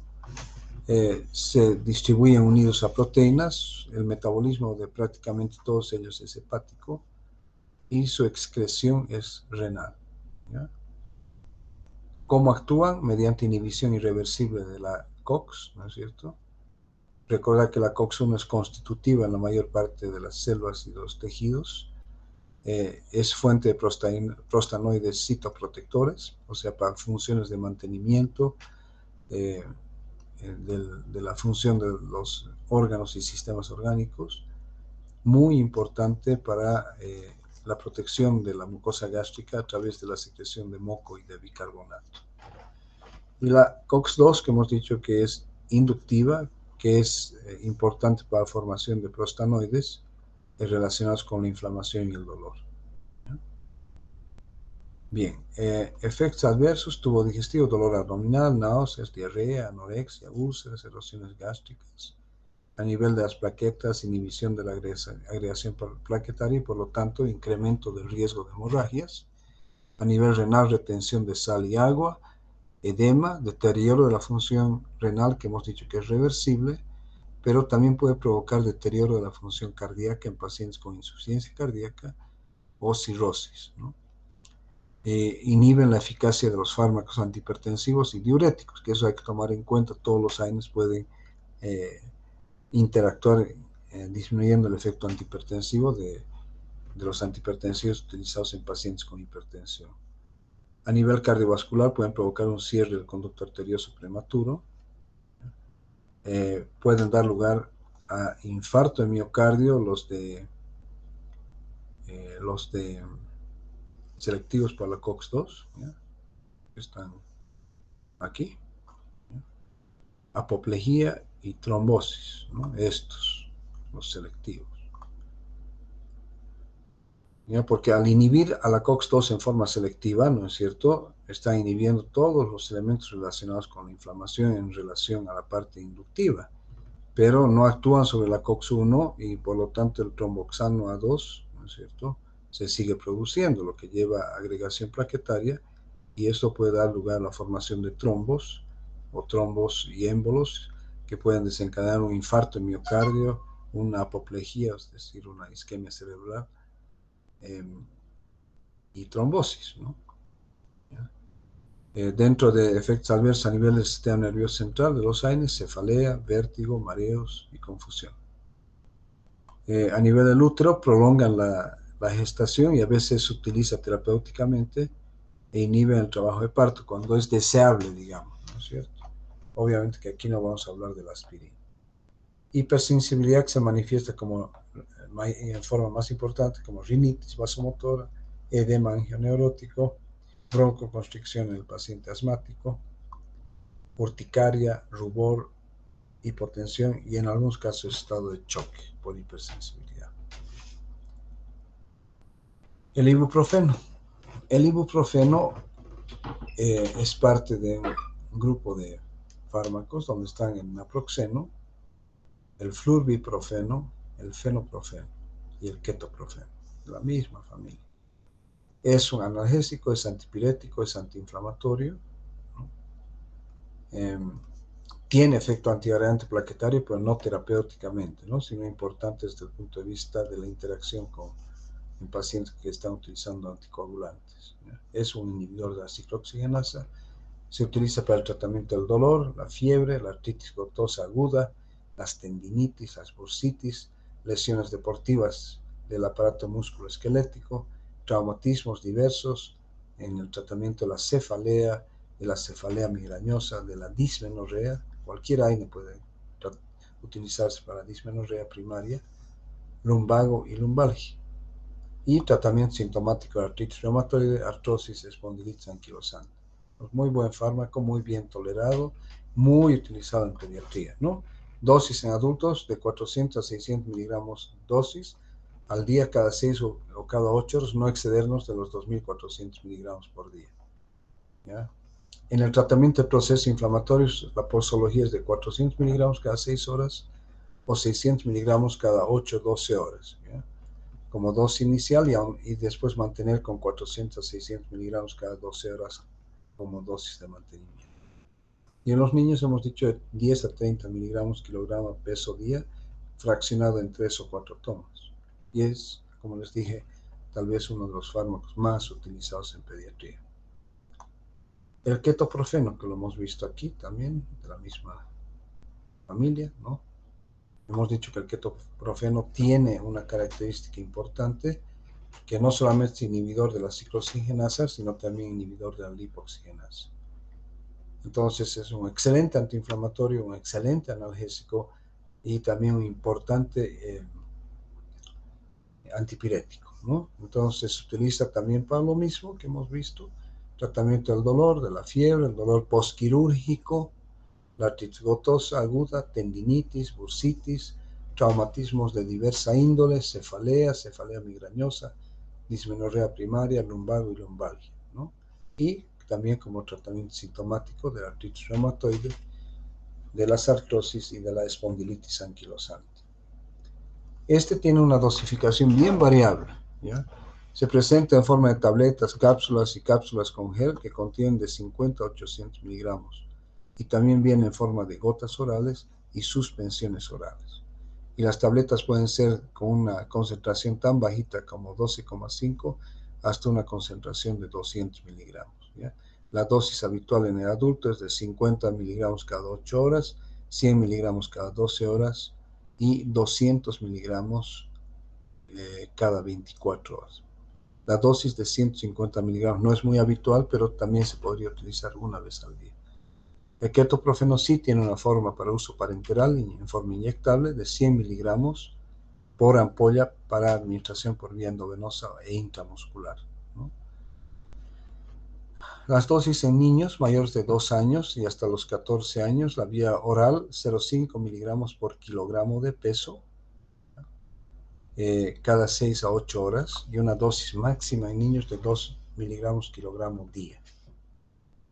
Speaker 1: Se distribuyen unidos a proteínas, el metabolismo de prácticamente todos ellos es hepático y su excreción es renal, ¿ya? ¿Cómo actúan? Mediante inhibición irreversible de la COX, ¿no es cierto? Recordar que la COX-1 es constitutiva en la mayor parte de las células y de los tejidos. Es fuente de prostanoides citoprotectores, o sea, para funciones de mantenimiento de la función de los órganos y sistemas orgánicos, muy importante para la protección de la mucosa gástrica a través de la secreción de moco y de bicarbonato. Y la COX-2, que hemos dicho que es inductiva, que es importante para la formación de prostanoides relacionados con la inflamación y el dolor. Bien, efectos adversos: tubo digestivo, dolor abdominal, náuseas, diarrea, anorexia, úlceras, erosiones gástricas. A nivel de las plaquetas, inhibición de la agregación plaquetaria y por lo tanto incremento del riesgo de hemorragias. A nivel renal, retención de sal y agua, edema, deterioro de la función renal, que hemos dicho que es reversible, pero también puede provocar deterioro de la función cardíaca en pacientes con insuficiencia cardíaca o cirrosis, ¿no? Inhiben la eficacia de los fármacos antihipertensivos y diuréticos, que eso hay que tomar en cuenta. Todos los AINES pueden interactuar disminuyendo el efecto antihipertensivo de los antihipertensivos utilizados en pacientes con hipertensión. A nivel cardiovascular pueden provocar un cierre del conducto arterioso prematuro, pueden dar lugar a infarto de miocardio, los de selectivos para la COX-2, ¿ya? Están aquí, ¿ya? Apoplejía y trombosis, ¿no? Estos, los selectivos. ¿Ya? Porque al inhibir a la COX-2 en forma selectiva, ¿no es cierto?, está inhibiendo todos los elementos relacionados con la inflamación en relación a la parte inductiva, pero no actúan sobre la COX-1 y por lo tanto el tromboxano A2, ¿no es cierto?, se sigue produciendo, lo que lleva a agregación plaquetaria, y esto puede dar lugar a la formación de trombos o trombos y émbolos que pueden desencadenar un infarto en miocardio, una apoplejía, es decir, una isquemia cerebral, y trombosis, ¿no? Dentro de efectos adversos a nivel del sistema nervioso central de los AINES, cefalea, vértigo, mareos y confusión. A nivel del útero, prolongan la gestación y a veces se utiliza terapéuticamente e inhiben el trabajo de parto cuando es deseable, digamos, ¿no es cierto? Obviamente que aquí no vamos a hablar de la aspirina. Hipersensibilidad, que se manifiesta como, en forma más importante, como rinitis vasomotora, edema angioneurótico, broncoconstricción en el paciente asmático, urticaria, rubor, hipotensión y en algunos casos estado de choque por hipersensibilidad. El ibuprofeno. El ibuprofeno es parte de un grupo de fármacos donde están el naproxeno, el flurbiprofeno, el fenoprofeno y el ketoprofeno, de la misma familia. Es un analgésico, es antipirético, es antiinflamatorio, ¿no? Tiene efecto antiagregante plaquetario, pero no terapéuticamente, ¿no?, sino importante desde el punto de vista de la interacción en pacientes que están utilizando anticoagulantes, ¿ya? Es un inhibidor de la ciclooxigenasa. Se utiliza para el tratamiento del dolor, la fiebre, la artritis goutosa aguda, las tendinitis, las bursitis, lesiones deportivas del aparato musculoesquelético, traumatismos diversos, en el tratamiento de la cefalea migrañosa, de la dismenorrea. Cualquier AINE puede utilizarse para dismenorrea primaria, lumbago y lumbalgia. Y tratamiento sintomático de artritis reumatoide, artrosis, espondilitis anquilosante. Muy buen fármaco, muy bien tolerado, muy utilizado en pediatría, ¿no? Dosis en adultos de 400 a 600 miligramos dosis al día, cada 6 o cada 8 horas, no excedernos de los 2.400 miligramos por día, ¿ya? En el tratamiento de procesos inflamatorios, la posología es de 400 miligramos cada 6 horas o 600 miligramos cada 8 o 12 horas, ¿ya?, como dosis inicial, y después mantener con 400 a 600 miligramos cada 12 horas como dosis de mantenimiento. Y en los niños hemos dicho de 10 a 30 miligramos kilogramo peso día, fraccionado en 3 o 4 tomas. Y es, como les dije, tal vez uno de los fármacos más utilizados en pediatría. El ketoprofeno, que lo hemos visto aquí también, de la misma familia, ¿no? Hemos dicho que el ketoprofeno tiene una característica importante, que no solamente es inhibidor de la ciclooxigenasa, sino también inhibidor de la lipoxigenasa. Entonces es un excelente antiinflamatorio, un excelente analgésico y también un importante antipirético, ¿no? Entonces se utiliza también para lo mismo que hemos visto: tratamiento del dolor, de la fiebre, el dolor postquirúrgico, la artritis gotosa aguda, tendinitis, bursitis, traumatismos de diversa índole, cefalea migrañosa, dismenorrea primaria, lumbago y lumbalgia, ¿no? Y también como tratamiento sintomático de la artritis reumatoide, de las artrosis y de la espondilitis anquilosante. Este tiene una dosificación bien variable, ¿ya? Se presenta en forma de tabletas, cápsulas y cápsulas con gel que contienen de 50 a 800 miligramos. Y también viene en forma de gotas orales y suspensiones orales. Y las tabletas pueden ser con una concentración tan bajita como 12,5 hasta una concentración de 200 miligramos, ¿ya? La dosis habitual en el adulto es de 50 miligramos cada 8 horas, 100 miligramos cada 12 horas y 200 miligramos cada 24 horas. La dosis de 150 miligramos no es muy habitual, pero también se podría utilizar una vez al día. El ketoprofeno sí tiene una forma para uso parenteral en forma inyectable de 100 miligramos por ampolla para administración por vía endovenosa e intramuscular, ¿no? Las dosis en niños mayores de 2 años y hasta los 14 años, la vía oral 0,5 miligramos por kilogramo de peso cada 6 a 8 horas y una dosis máxima en niños de 2 miligramos kilogramo día.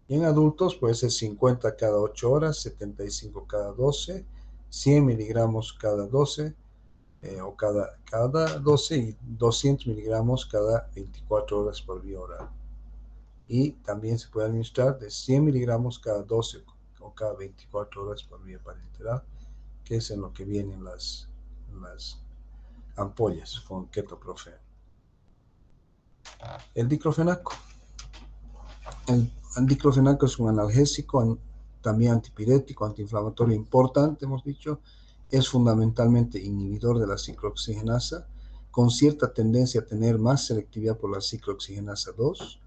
Speaker 1: Y en adultos puede ser 50 cada 8 horas, 75 cada 12, 100 miligramos cada 12 o cada 12 y 200 miligramos cada 24 horas por vía oral. Y también se puede administrar de 100 miligramos cada 12 o cada 24 horas por vía parenteral, que es en lo que vienen las ampollas con ketoprofeno. El diclofenaco. El diclofenaco es un analgésico, también antipirético, antiinflamatorio importante, hemos dicho. Es fundamentalmente inhibidor de la ciclooxigenasa, con cierta tendencia a tener más selectividad por la ciclooxigenasa 2.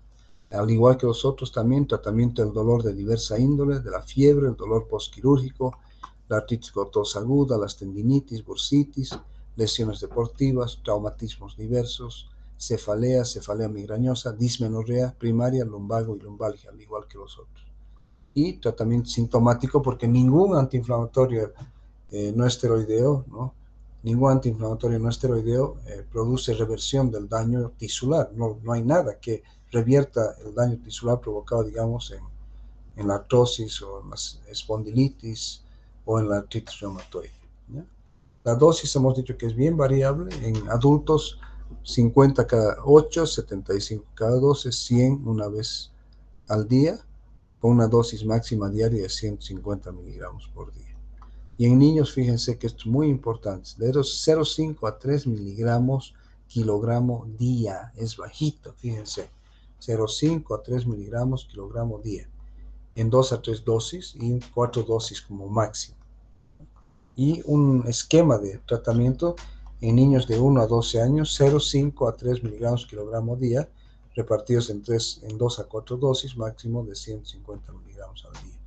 Speaker 1: Al igual que los otros, también tratamiento del dolor de diversa índole, de la fiebre, el dolor postquirúrgico, la artritis gotosa aguda, las tendinitis, bursitis, lesiones deportivas, traumatismos diversos, cefalea migrañosa, dismenorrea primaria, lumbago y lumbalgia, al igual que los otros. Y tratamiento sintomático, porque ningún antiinflamatorio no esteroideo, ¿no? Ningún antiinflamatorio no esteroideo produce reversión del daño tisular. No hay nada que revierta el daño tisular provocado, digamos, en la artrosis o en la espondilitis o en la artritis reumatoide, ¿ya? La dosis hemos dicho que es bien variable. En adultos, 50 cada 8, 75 cada 12, 100 una vez al día, con una dosis máxima diaria de 150 miligramos por día. Y en niños, fíjense que esto es muy importante, de 0,5 a 3 miligramos kilogramo día, es bajito, fíjense, 0,5 a 3 miligramos kilogramo día, en 2 a 3 dosis y 4 dosis como máximo. Y un esquema de tratamiento en niños de 1 a 12 años, 0,5 a 3 miligramos kilogramo día, repartidos en 2 a 4 dosis, máximo de 150 miligramos al día.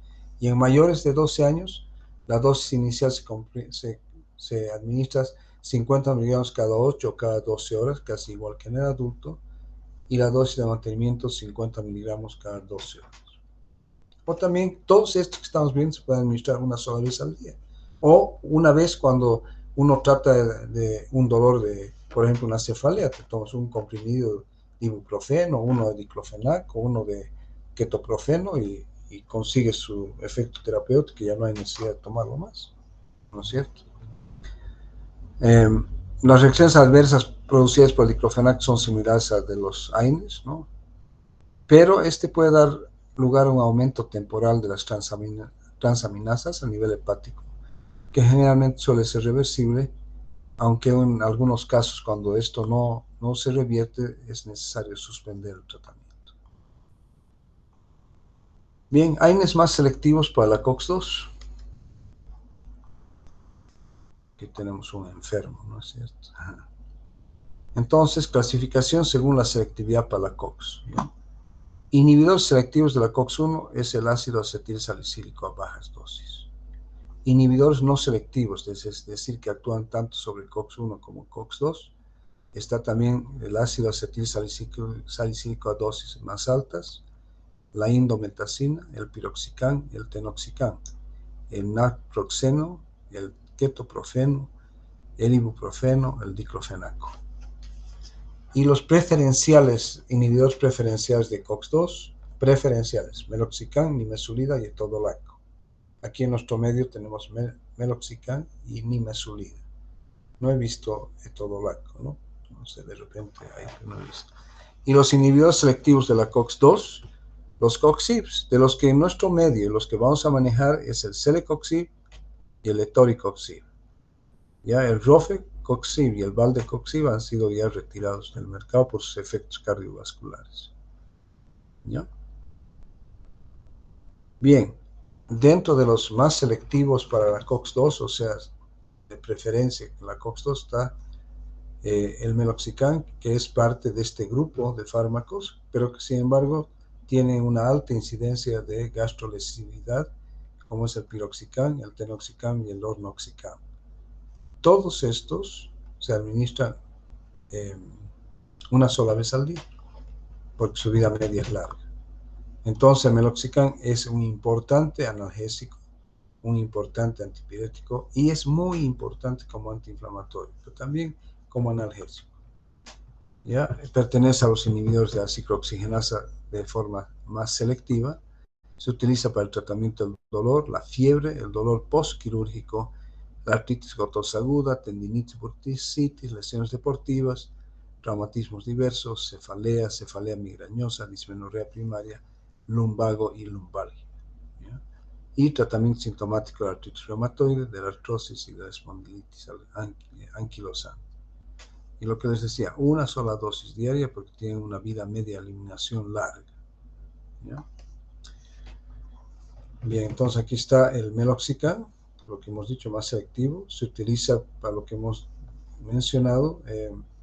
Speaker 1: Y en mayores de 12 años, la dosis inicial se administra 50 miligramos cada 8 o cada 12 horas, casi igual que en el adulto, y la dosis de mantenimiento 50 miligramos cada 12 horas. O también todos estos que estamos viendo se pueden administrar una sola vez al día. O una vez cuando uno trata de un dolor de, por ejemplo, una cefalea, te tomas un comprimido de ibuprofeno, uno de diclofenaco, uno de ketoprofeno y consigues su efecto terapéutico y ya no hay necesidad de tomarlo más, ¿no es cierto? Las reacciones adversas producidas por el diclofenaco son similares a las de los AINES, ¿no? Pero este puede dar lugar a un aumento temporal de las transaminasas a nivel hepático, que generalmente suele ser reversible, aunque en algunos casos cuando esto no se revierte es necesario suspender el tratamiento. Bien, AINES más selectivos para la COX-2. Aquí tenemos un enfermo, ¿no es cierto? Entonces, clasificación según la selectividad para la COX, ¿bien? Inhibidores selectivos de la COX-1 es el ácido acetil salicílico a bajas dosis. Inhibidores no selectivos, es decir, que actúan tanto sobre COX-1 como COX-2, está también el ácido acetil salicílico a dosis más altas, la indometacina, el piroxicam, el tenoxicam. el naproxeno, el ketoprofeno, el ibuprofeno, el diclofenaco. Y los preferenciales, inhibidores preferenciales de COX-2, preferenciales, meloxicam, nimesulida y etodolaco. Aquí en nuestro medio tenemos meloxicam y nimesulida. No he visto etodolaco, ¿no? No sé, de repente ahí no he visto. Y los inhibidores selectivos de la COX-2, los COX-IBs, de los que en nuestro medio los que vamos a manejar es el celecoxib y el etoricoxib. Ya el rofecoxib y el valdecoxib han sido ya retirados del mercado por sus efectos cardiovasculares. ¿Ya? Bien, dentro de los más selectivos para la COX-2, o sea, de preferencia en la COX-2 está el meloxicam, que es parte de este grupo de fármacos, pero que sin embargo tiene una alta incidencia de gastrolesividad, como es el piroxicam, el tenoxicam y el ornoxicam. Todos estos se administran una sola vez al día, porque su vida media es larga. Entonces, el meloxicam es un importante analgésico, un importante antipirético y es muy importante como antiinflamatorio, pero también como analgésico. ¿Ya? Pertenece a los inhibidores de la ciclooxigenasa de forma más selectiva. Se utiliza para el tratamiento del dolor, la fiebre, el dolor postquirúrgico, la artritis gotosa aguda, tendinitis, bursitis, lesiones deportivas, traumatismos diversos, cefalea, cefalea migrañosa, dismenorrea primaria, lumbago y lumbalgia. ¿Ya? Y tratamiento sintomático de la artritis reumatoide, de la artrosis y de la espondilitis anquilosante. Y lo que les decía, una sola dosis diaria porque tienen una vida media de eliminación larga. ¿Ya? Bien, entonces aquí está el meloxicam, lo que hemos dicho, más selectivo. Se utiliza para lo que hemos mencionado.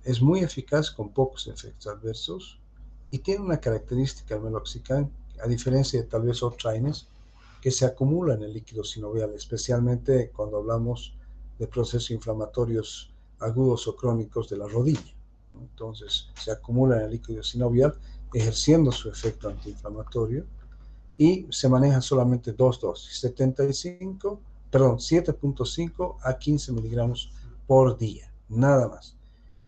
Speaker 1: Es muy eficaz con pocos efectos adversos y tiene una característica el meloxicam, a diferencia de tal vez otros AINES, que se acumula en el líquido sinovial, especialmente cuando hablamos de procesos inflamatorios agudos o crónicos de la rodilla. Entonces se acumula en el líquido sinovial ejerciendo su efecto antiinflamatorio y se manejan solamente dos dosis, 7.5 a 15 miligramos por día, nada más.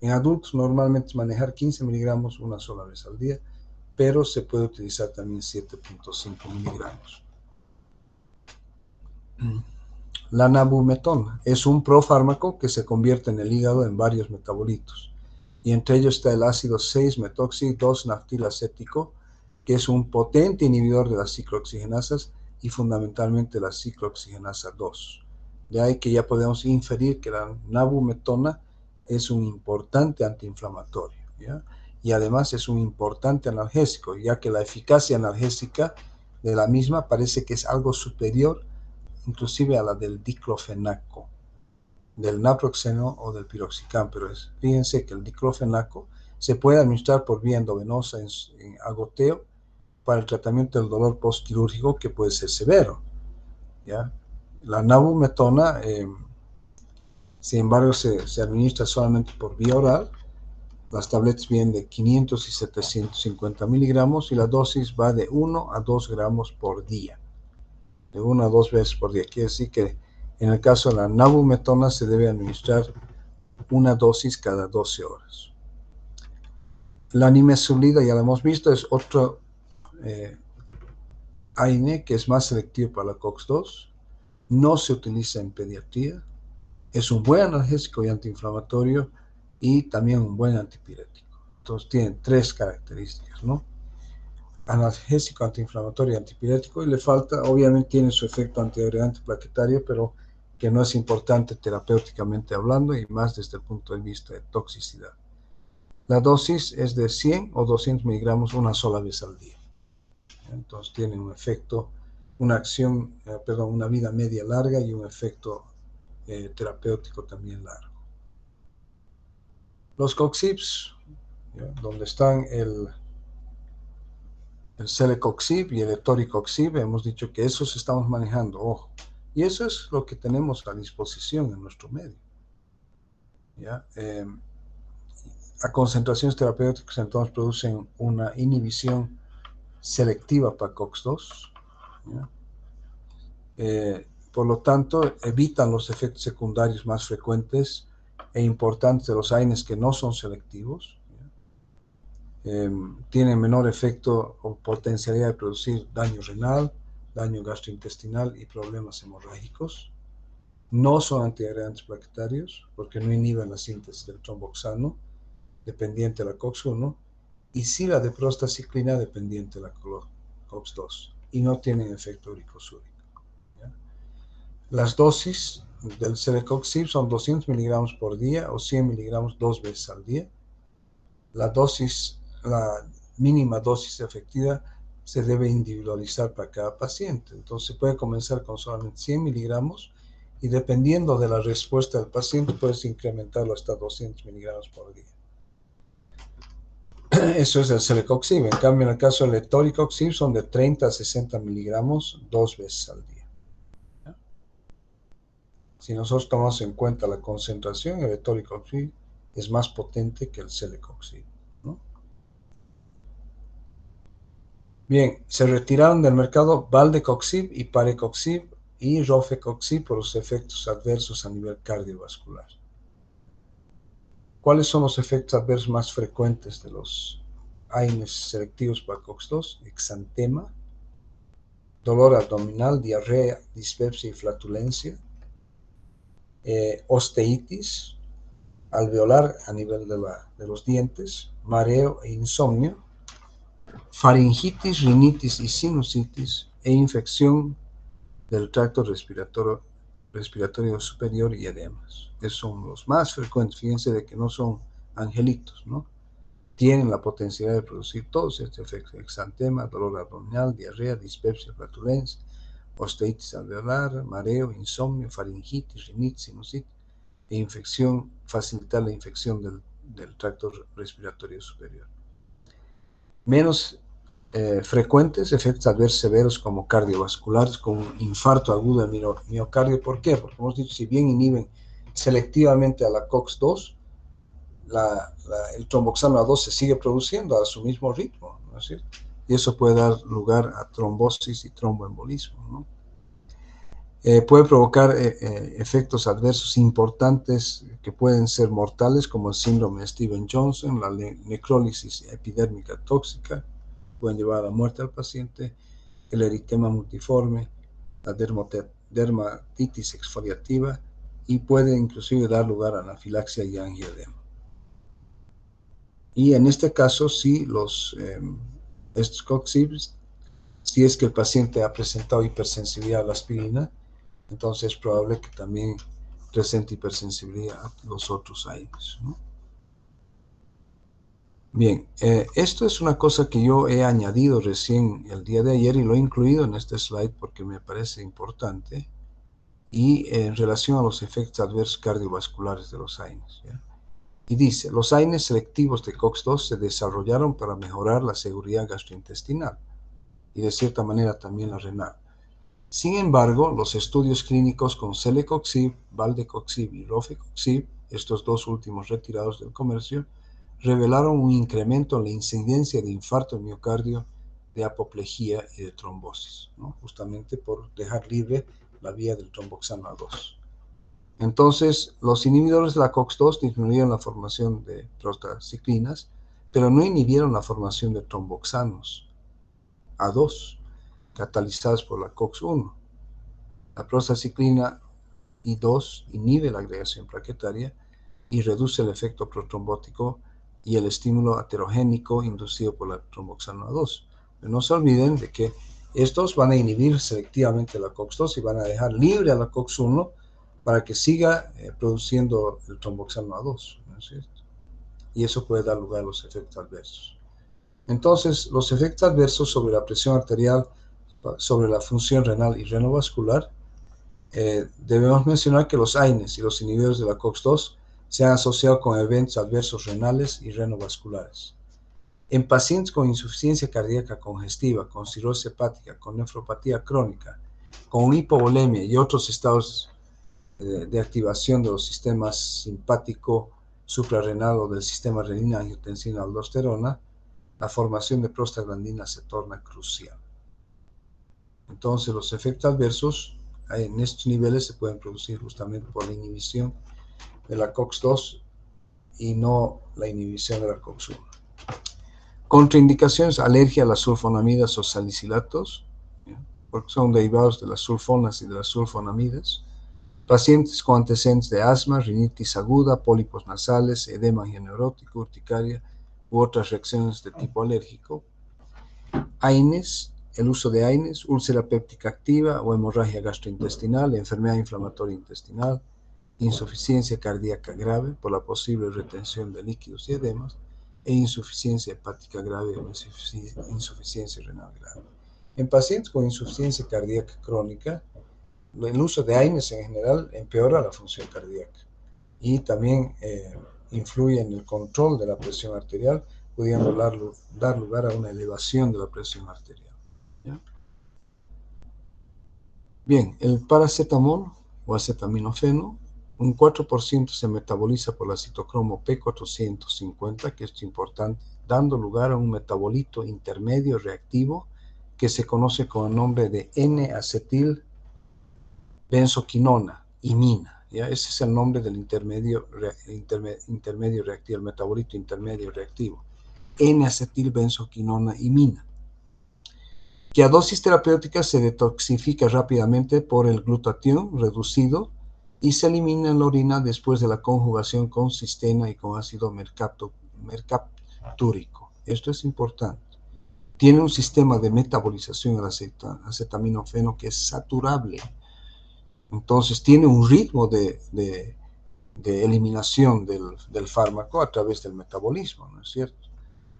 Speaker 1: En adultos normalmente es manejar 15 miligramos una sola vez al día, pero se puede utilizar también 7.5 miligramos. La nabumetona es un profármaco que se convierte en el hígado en varios metabolitos, y entre ellos está el ácido 6-metoxi-2-naftilacético, que es un potente inhibidor de las ciclooxigenasas y fundamentalmente la ciclooxigenasa 2. De ahí que ya podemos inferir que la nabumetona es un importante antiinflamatorio, ¿ya? Y además es un importante analgésico, ya que la eficacia analgésica de la misma parece que es algo superior inclusive a la del diclofenaco, del naproxeno o del piroxicam, pero fíjense que el diclofenaco se puede administrar por vía endovenosa en agoteo para el tratamiento del dolor postquirúrgico que puede ser severo. ¿Ya? La nabumetona, sin embargo, se administra solamente por vía oral. Las tabletas vienen de 500 y 750 miligramos y la dosis va de 1 a 2 gramos por día. De 1 a 2 veces por día. Quiere decir que en el caso de la nabumetona se debe administrar una dosis cada 12 horas. La nimesulida, ya la hemos visto, es otro AINE que es más selectivo para la COX-2. No se utiliza en pediatría. Es un buen analgésico y antiinflamatorio y también un buen antipirético. Entonces tiene tres características, ¿no? Analgésico, antiinflamatorio y antipirético, y le falta, obviamente tiene su efecto antiagregante plaquetario, pero que no es importante terapéuticamente hablando y más desde el punto de vista de toxicidad. La dosis es de 100 o 200 miligramos una sola vez al día. Entonces tiene un efecto, una acción, una vida media larga y un efecto terapéutico también largo. Los COX-IBs, donde están el celecoxib y el etoricoxib, hemos dicho que esos estamos manejando, ojo, y eso es lo que tenemos a disposición en nuestro medio. ¿Ya? A concentraciones terapéuticas entonces producen una inhibición selectiva para COX-2, por lo tanto, evitan los efectos secundarios más frecuentes e importantes de los AINES que no son selectivos. Tienen menor efecto o potencialidad de producir daño renal, daño gastrointestinal y problemas hemorrágicos. No son antiagregantes plaquetarios porque no inhiben la síntesis del tromboxano dependiente de la COX-1 y sí la de prostaciclina dependiente de la COX-2 y no tienen efecto uricosúrico. Las dosis del celecoxib son 200 miligramos por día o 100 miligramos 2 veces al día. La mínima dosis efectiva se debe individualizar para cada paciente. Entonces se puede comenzar con solamente 100 miligramos y dependiendo de la respuesta del paciente puedes incrementarlo hasta 200 miligramos por día. Eso es el celecoxib. En cambio, en el caso del etoricoxib son de 30 a 60 miligramos 2 veces al día. Si nosotros tomamos en cuenta la concentración, el etoricoxib es más potente que el celecoxib, ¿no? Bien, se retiraron del mercado valdecoxib y parecoxib y rofecoxib por los efectos adversos a nivel cardiovascular. ¿Cuáles son los efectos adversos más frecuentes de los AINES selectivos para COX-2? Exantema, dolor abdominal, diarrea, dispepsia y flatulencia, osteitis alveolar a nivel de los dientes, mareo e insomnio, faringitis, rinitis y sinusitis e infección del tracto respiratorio superior y edemas. Esos son los más frecuentes. Fíjense de que no son angelitos, ¿no? Tienen la potencialidad de producir todos estos efectos: exantema, dolor abdominal, diarrea, dispepsia, flatulencia, osteitis alveolar, mareo, insomnio, faringitis, rinitis, sinusitis e infección, facilitar la infección del tracto respiratorio superior. Menos frecuentes efectos adversos severos como cardiovasculares, como infarto agudo de miocardio. ¿Por qué? Porque hemos dicho, si bien inhiben selectivamente a la COX-2, el tromboxano A2 se sigue produciendo a su mismo ritmo, ¿no es cierto? Y eso puede dar lugar a trombosis y tromboembolismo, ¿no? Puede provocar efectos adversos importantes que pueden ser mortales, como el síndrome de Stevens-Johnson, la necrólisis epidérmica tóxica, pueden llevar a la muerte al paciente, el eritema multiforme, la dermatitis exfoliativa y puede inclusive dar lugar a anafilaxia y angioedema. Y en este caso, sí, estos COX-IBs, si es que el paciente ha presentado hipersensibilidad a la aspirina, entonces es probable que también presente hipersensibilidad a los otros AINES, ¿no? Bien, esto es una cosa que yo he añadido recién el día de ayer y lo he incluido en este slide porque me parece importante y en relación a los efectos adversos cardiovasculares de los AINES, ¿ya? Y dice, los AINES selectivos de COX-2 se desarrollaron para mejorar la seguridad gastrointestinal y de cierta manera también la renal. Sin embargo, los estudios clínicos con celecoxib, valdecoxib y rofecoxib, estos dos últimos retirados del comercio, revelaron un incremento en la incidencia de infarto de miocardio, de apoplejía y de trombosis, ¿no? Justamente por dejar libre la vía del tromboxano A2. Entonces, los inhibidores de la COX-2 disminuyeron la formación de prostaciclinas, pero no inhibieron la formación de tromboxanos A2, catalizados por la COX-1. La prostaciclina I2 inhibe la agregación plaquetaria y reduce el efecto protrombótico y el estímulo aterogénico inducido por la tromboxano A2. Pero no se olviden de que estos van a inhibir selectivamente la COX-2 y van a dejar libre a la COX-1 para que siga produciendo el tromboxano A2, ¿no es cierto? Y eso puede dar lugar a los efectos adversos. Entonces, los efectos adversos sobre la presión arterial, sobre la función renal y renovascular, debemos mencionar que los AINES y los inhibidores de la COX-2 se han asociado con eventos adversos renales y renovasculares. En pacientes con insuficiencia cardíaca congestiva, con cirrosis hepática, con nefropatía crónica, con hipovolemia y otros estados de activación de los sistemas simpático, suprarrenal o del sistema renina, angiotensina, aldosterona, la formación de prostaglandina se torna crucial. Entonces, los efectos adversos en estos niveles se pueden producir justamente por la inhibición de la COX-2 y no la inhibición de la COX-1. Contraindicaciones: alergia a las sulfonamidas o salicilatos, porque son derivados de las sulfonas y de las sulfonamidas. Pacientes con antecedentes de asma, rinitis aguda, pólipos nasales, edema neurótico, urticaria u otras reacciones de tipo alérgico. AINES, el uso de AINES, úlcera péptica activa o hemorragia gastrointestinal, enfermedad inflamatoria intestinal, insuficiencia cardíaca grave por la posible retención de líquidos y edemas, e insuficiencia hepática grave o insuficiencia renal grave. En pacientes con insuficiencia cardíaca crónica, el uso de AINES en general empeora la función cardíaca y también influye en el control de la presión arterial, pudiendo dar lugar a una elevación de la presión arterial. ¿Ya? Bien, el paracetamol o acetaminofeno, un 4% se metaboliza por la citocromo P450, que es importante, dando lugar a un metabolito intermedio reactivo que se conoce con el nombre de N-acetil benzoquinona, imina. ¿Ya? Ese es el nombre del intermedio reactivo, el metabolito intermedio reactivo. N-acetil benzoquinona, imina, que a dosis terapéutica se detoxifica rápidamente por el glutatión reducido y se elimina en la orina después de la conjugación con cisteína y con ácido mercaptúrico. Esto es importante. Tiene un sistema de metabolización del acetaminofeno que es saturable. Entonces tiene un ritmo de eliminación del fármaco a través del metabolismo, ¿no es cierto?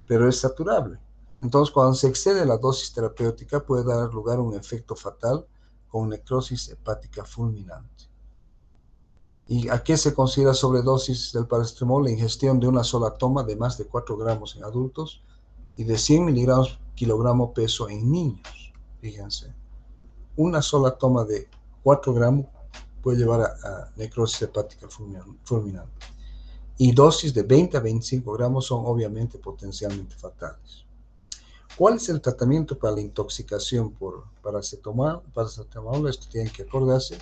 Speaker 1: Pero es saturable. Entonces, cuando se excede la dosis terapéutica, puede dar lugar a un efecto fatal con necrosis hepática fulminante. ¿Y a qué se considera sobredosis del paracetamol? La ingestión de una sola toma de más de 4 gramos en adultos y de 100 miligramos kilogramo peso en niños. Fíjense, una sola toma de 4 gramos puede llevar a necrosis hepática fulminante. Y dosis de 20 a 25 gramos son obviamente potencialmente fatales. ¿Cuál es el tratamiento para la intoxicación por paracetamol? Esto tienen que acordarse.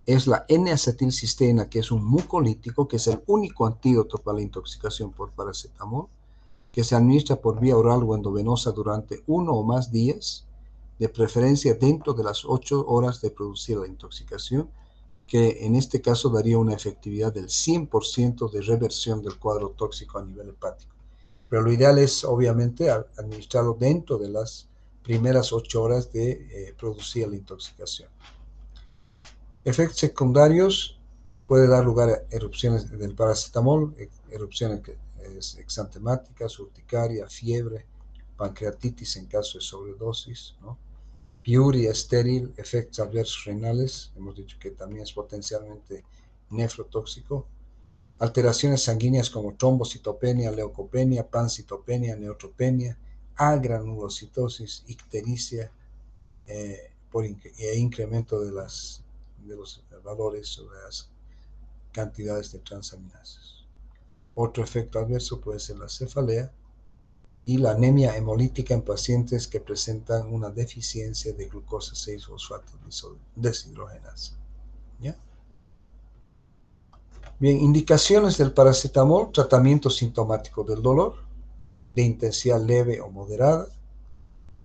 Speaker 1: Es la N-acetilcisteína, que es un mucolítico, que es el único antídoto para la intoxicación por paracetamol, que se administra por vía oral o endovenosa durante 1 o más días, de preferencia dentro de las 8 horas de producir la intoxicación, que en este caso daría una efectividad del 100% de reversión del cuadro tóxico a nivel hepático. Pero lo ideal es, obviamente, administrarlo dentro de las primeras 8 horas de producir la intoxicación. Efectos secundarios: puede dar lugar a erupciones del paracetamol, erupciones exantemáticas, urticaria, fiebre, pancreatitis en caso de sobredosis, ¿no? Piuria estéril, efectos adversos renales, hemos dicho que también es potencialmente nefrotóxico. Alteraciones sanguíneas como trombocitopenia, leucopenia, pancitopenia, neutropenia, agranulocitosis, ictericia e incremento de los valores o de las cantidades de transaminasas. Otro efecto adverso puede ser la cefalea y la anemia hemolítica en pacientes que presentan una deficiencia de glucosa 6-fosfato deshidrogenasa. ¿Ya? Bien, indicaciones del paracetamol: tratamiento sintomático del dolor, de intensidad leve o moderada,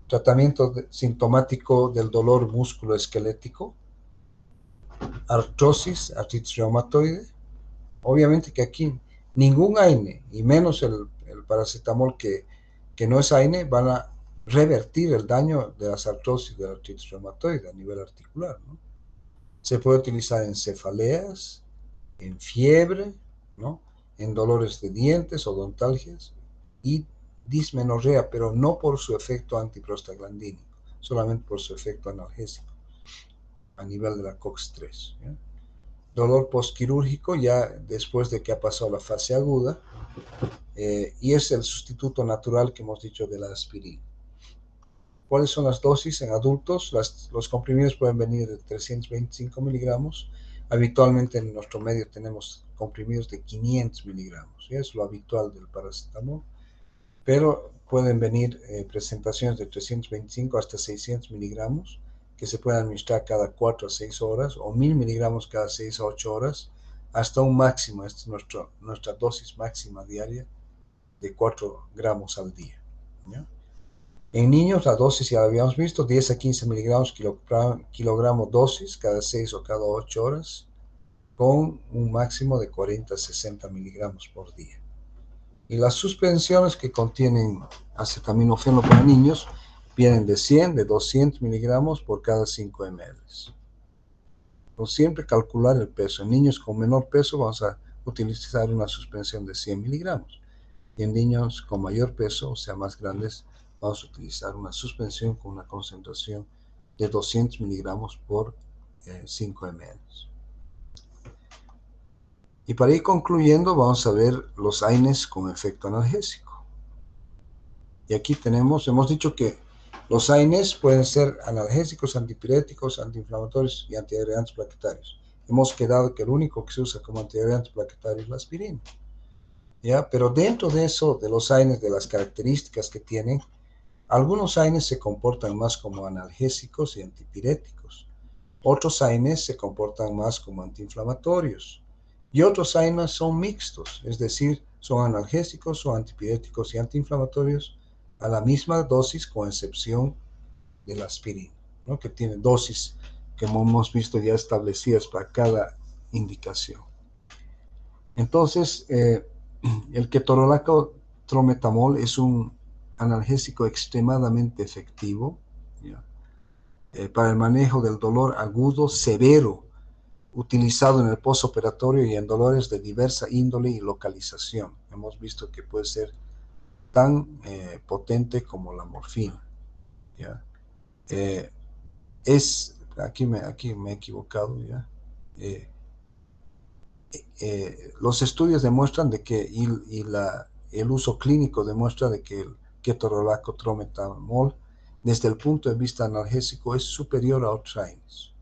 Speaker 1: tratamiento sintomático del dolor musculoesquelético, artrosis, artritis reumatoide. Obviamente que aquí ningún AINE, y menos el paracetamol que no es AINE, van a revertir el daño de las artrosis de la artritis reumatoide a nivel articular, ¿no? Se puede utilizar en cefaleas, en fiebre, ¿no? En dolores de dientes, odontalgias y dismenorrea, pero no por su efecto antiprostaglandínico, solamente por su efecto analgésico a nivel de la COX-3. ¿Ya? Dolor postquirúrgico ya después de que ha pasado la fase aguda, y es el sustituto natural que hemos dicho de la aspirina. ¿Cuáles son las dosis en adultos? Los comprimidos pueden venir de 325 miligramos. Habitualmente en nuestro medio tenemos comprimidos de 500 miligramos. Es lo habitual del paracetamol. Pero pueden venir presentaciones de 325 hasta 600 miligramos que se puede administrar cada 4 a 6 horas, o 1000 miligramos cada 6 a 8 horas, hasta un máximo, esta es nuestra dosis máxima diaria, de 4 gramos al día, ¿ya? En niños, la dosis ya la habíamos visto, 10 a 15 miligramos kilogramo dosis cada 6 o cada 8 horas, con un máximo de 40 a 60 miligramos por día. Y las suspensiones que contienen acetaminofeno para niños vienen de 100, de 200 miligramos por cada 5 ml. Entonces, siempre calcular el peso. En niños con menor peso vamos a utilizar una suspensión de 100 miligramos. Y en niños con mayor peso, o sea, más grandes, vamos a utilizar una suspensión con una concentración de 200 miligramos por 5 ml. Y para ir concluyendo, vamos a ver los AINES con efecto analgésico. Y aquí hemos dicho que los AINES pueden ser analgésicos, antipiréticos, antiinflamatorios y antiagregantes plaquetarios. Hemos quedado que el único que se usa como antiagregante plaquetario es la aspirina, ¿ya? Pero dentro de eso, de los AINES, de las características que tienen, algunos AINES se comportan más como analgésicos y antipiréticos. Otros AINES se comportan más como antiinflamatorios. Y otros AINES son mixtos, es decir, son analgésicos o antipiréticos y antiinflamatorios a la misma dosis, con excepción de la aspirina, ¿no? Que tiene dosis que hemos visto ya establecidas para cada indicación. Entonces, el ketorolaco trometamol es un analgésico extremadamente efectivo, ¿ya? Para el manejo del dolor agudo severo, utilizado en el postoperatorio y en dolores de diversa índole y localización. Hemos visto que puede ser tan potente como la morfina, ¿ya? Aquí me he equivocado, ¿ya? Los estudios demuestran de que, el uso clínico demuestra de que el ketorolaco trometamol, desde el punto de vista analgésico, es superior a otros AINES.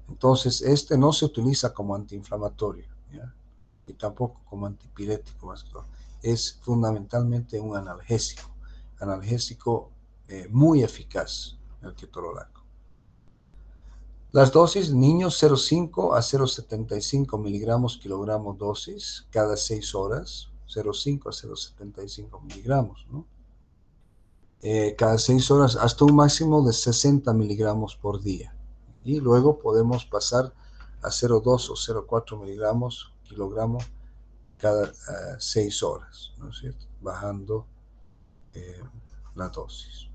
Speaker 1: Entonces, este no se utiliza como antiinflamatorio, ¿ya? Y tampoco como antipirético, más que todo. Es fundamentalmente un analgésico muy eficaz, el ketorolaco. Las dosis, niños 0,5 a 0,75 miligramos kilogramo dosis cada 6 horas, 0,5 a 0,75 miligramos, ¿no? Cada 6 horas hasta un máximo de 60 miligramos por día. Y luego podemos pasar a 0,2 o 0,4 miligramos kilogramo cada 6 horas, ¿no es cierto? Bajando la dosis.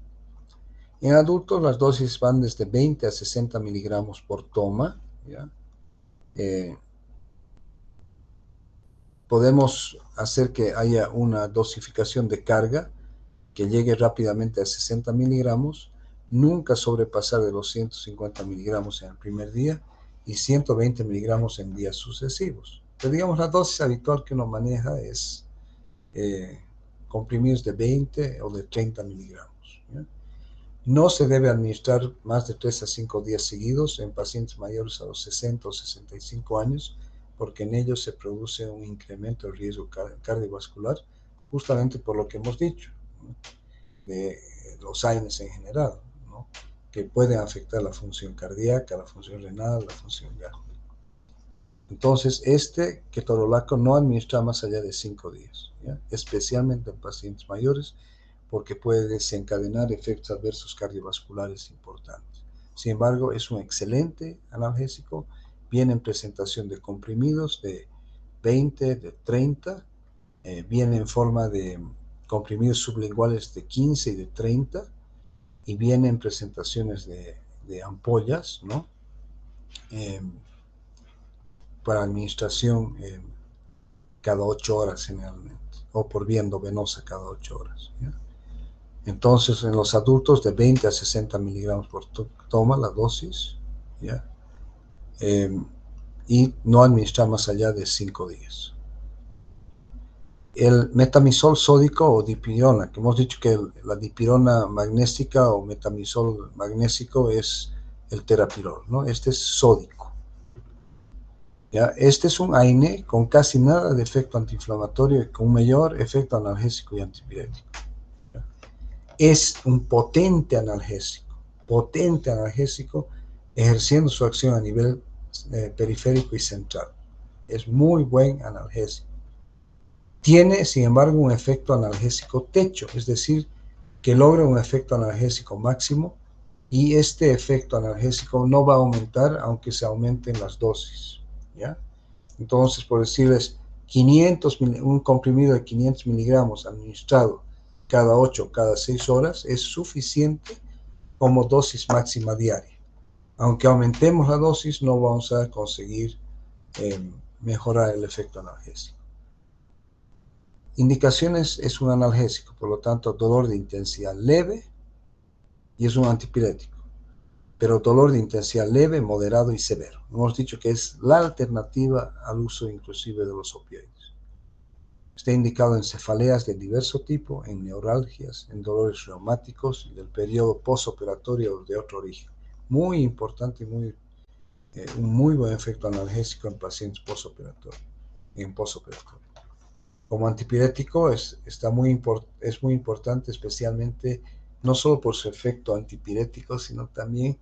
Speaker 1: En adultos las dosis van desde 20 a 60 miligramos por toma, ¿ya? Podemos hacer que haya una dosificación de carga que llegue rápidamente a 60 miligramos, nunca sobrepasar de los 150 miligramos en el primer día y 120 miligramos en días sucesivos. Pero digamos, la dosis habitual que uno maneja es comprimidos de 20 o de 30 miligramos, ¿ya? No se debe administrar más de 3 a 5 días seguidos en pacientes mayores a los 60 o 65 años, porque en ellos se produce un incremento del riesgo cardiovascular, justamente por lo que hemos dicho, ¿no? De los AINES en general, ¿no? Que pueden afectar la función cardíaca, la función renal, la función gástrica. Entonces, este ketorolaco no administra más allá de 5 días, ¿ya? Especialmente en pacientes mayores, porque puede desencadenar efectos adversos cardiovasculares importantes. Sin embargo, es un excelente analgésico, viene en presentación de comprimidos de 20, de 30, viene en forma de comprimidos sublinguales de 15 y de 30, y viene en presentaciones de ampollas, ¿no? Para administración cada 8 horas generalmente, o por vía endovenosa cada 8 horas, ¿ya? Entonces, en los adultos de 20 a 60 miligramos por toma la dosis, ¿ya? Y no administrar más allá de 5 días. El metamisol sódico o dipirona, que hemos dicho que la dipirona magnésica o metamisol magnésico es el terapirol, ¿no? Este es sódico, ¿ya? Este es un AINE con casi nada de efecto antiinflamatorio y con mayor efecto analgésico y antipirético. Es un potente analgésico, potente analgésico, ejerciendo su acción a nivel periférico y central. Es muy buen analgésico. Tiene, sin embargo, un efecto analgésico techo, es decir, que logra un efecto analgésico máximo, y este efecto analgésico no va a aumentar aunque se aumenten las dosis, ¿ya? Entonces, por decirles, un comprimido de 500 miligramos administrado cada 8 o cada 6 horas es suficiente como dosis máxima diaria. Aunque aumentemos la dosis, no vamos a conseguir mejorar el efecto analgésico. Indicaciones: es un analgésico, por lo tanto, dolor de intensidad leve, y es un antipirético, pero dolor de intensidad leve, moderado y severo. Hemos dicho que es la alternativa al uso inclusive de los opioides. Está indicado en cefaleas de diverso tipo, en neuralgias, en dolores reumáticos, del periodo postoperatorio o de otro origen. Muy importante y un muy buen efecto analgésico en pacientes postoperatorios. Como antipirético es muy importante, especialmente no solo por su efecto antipirético, sino también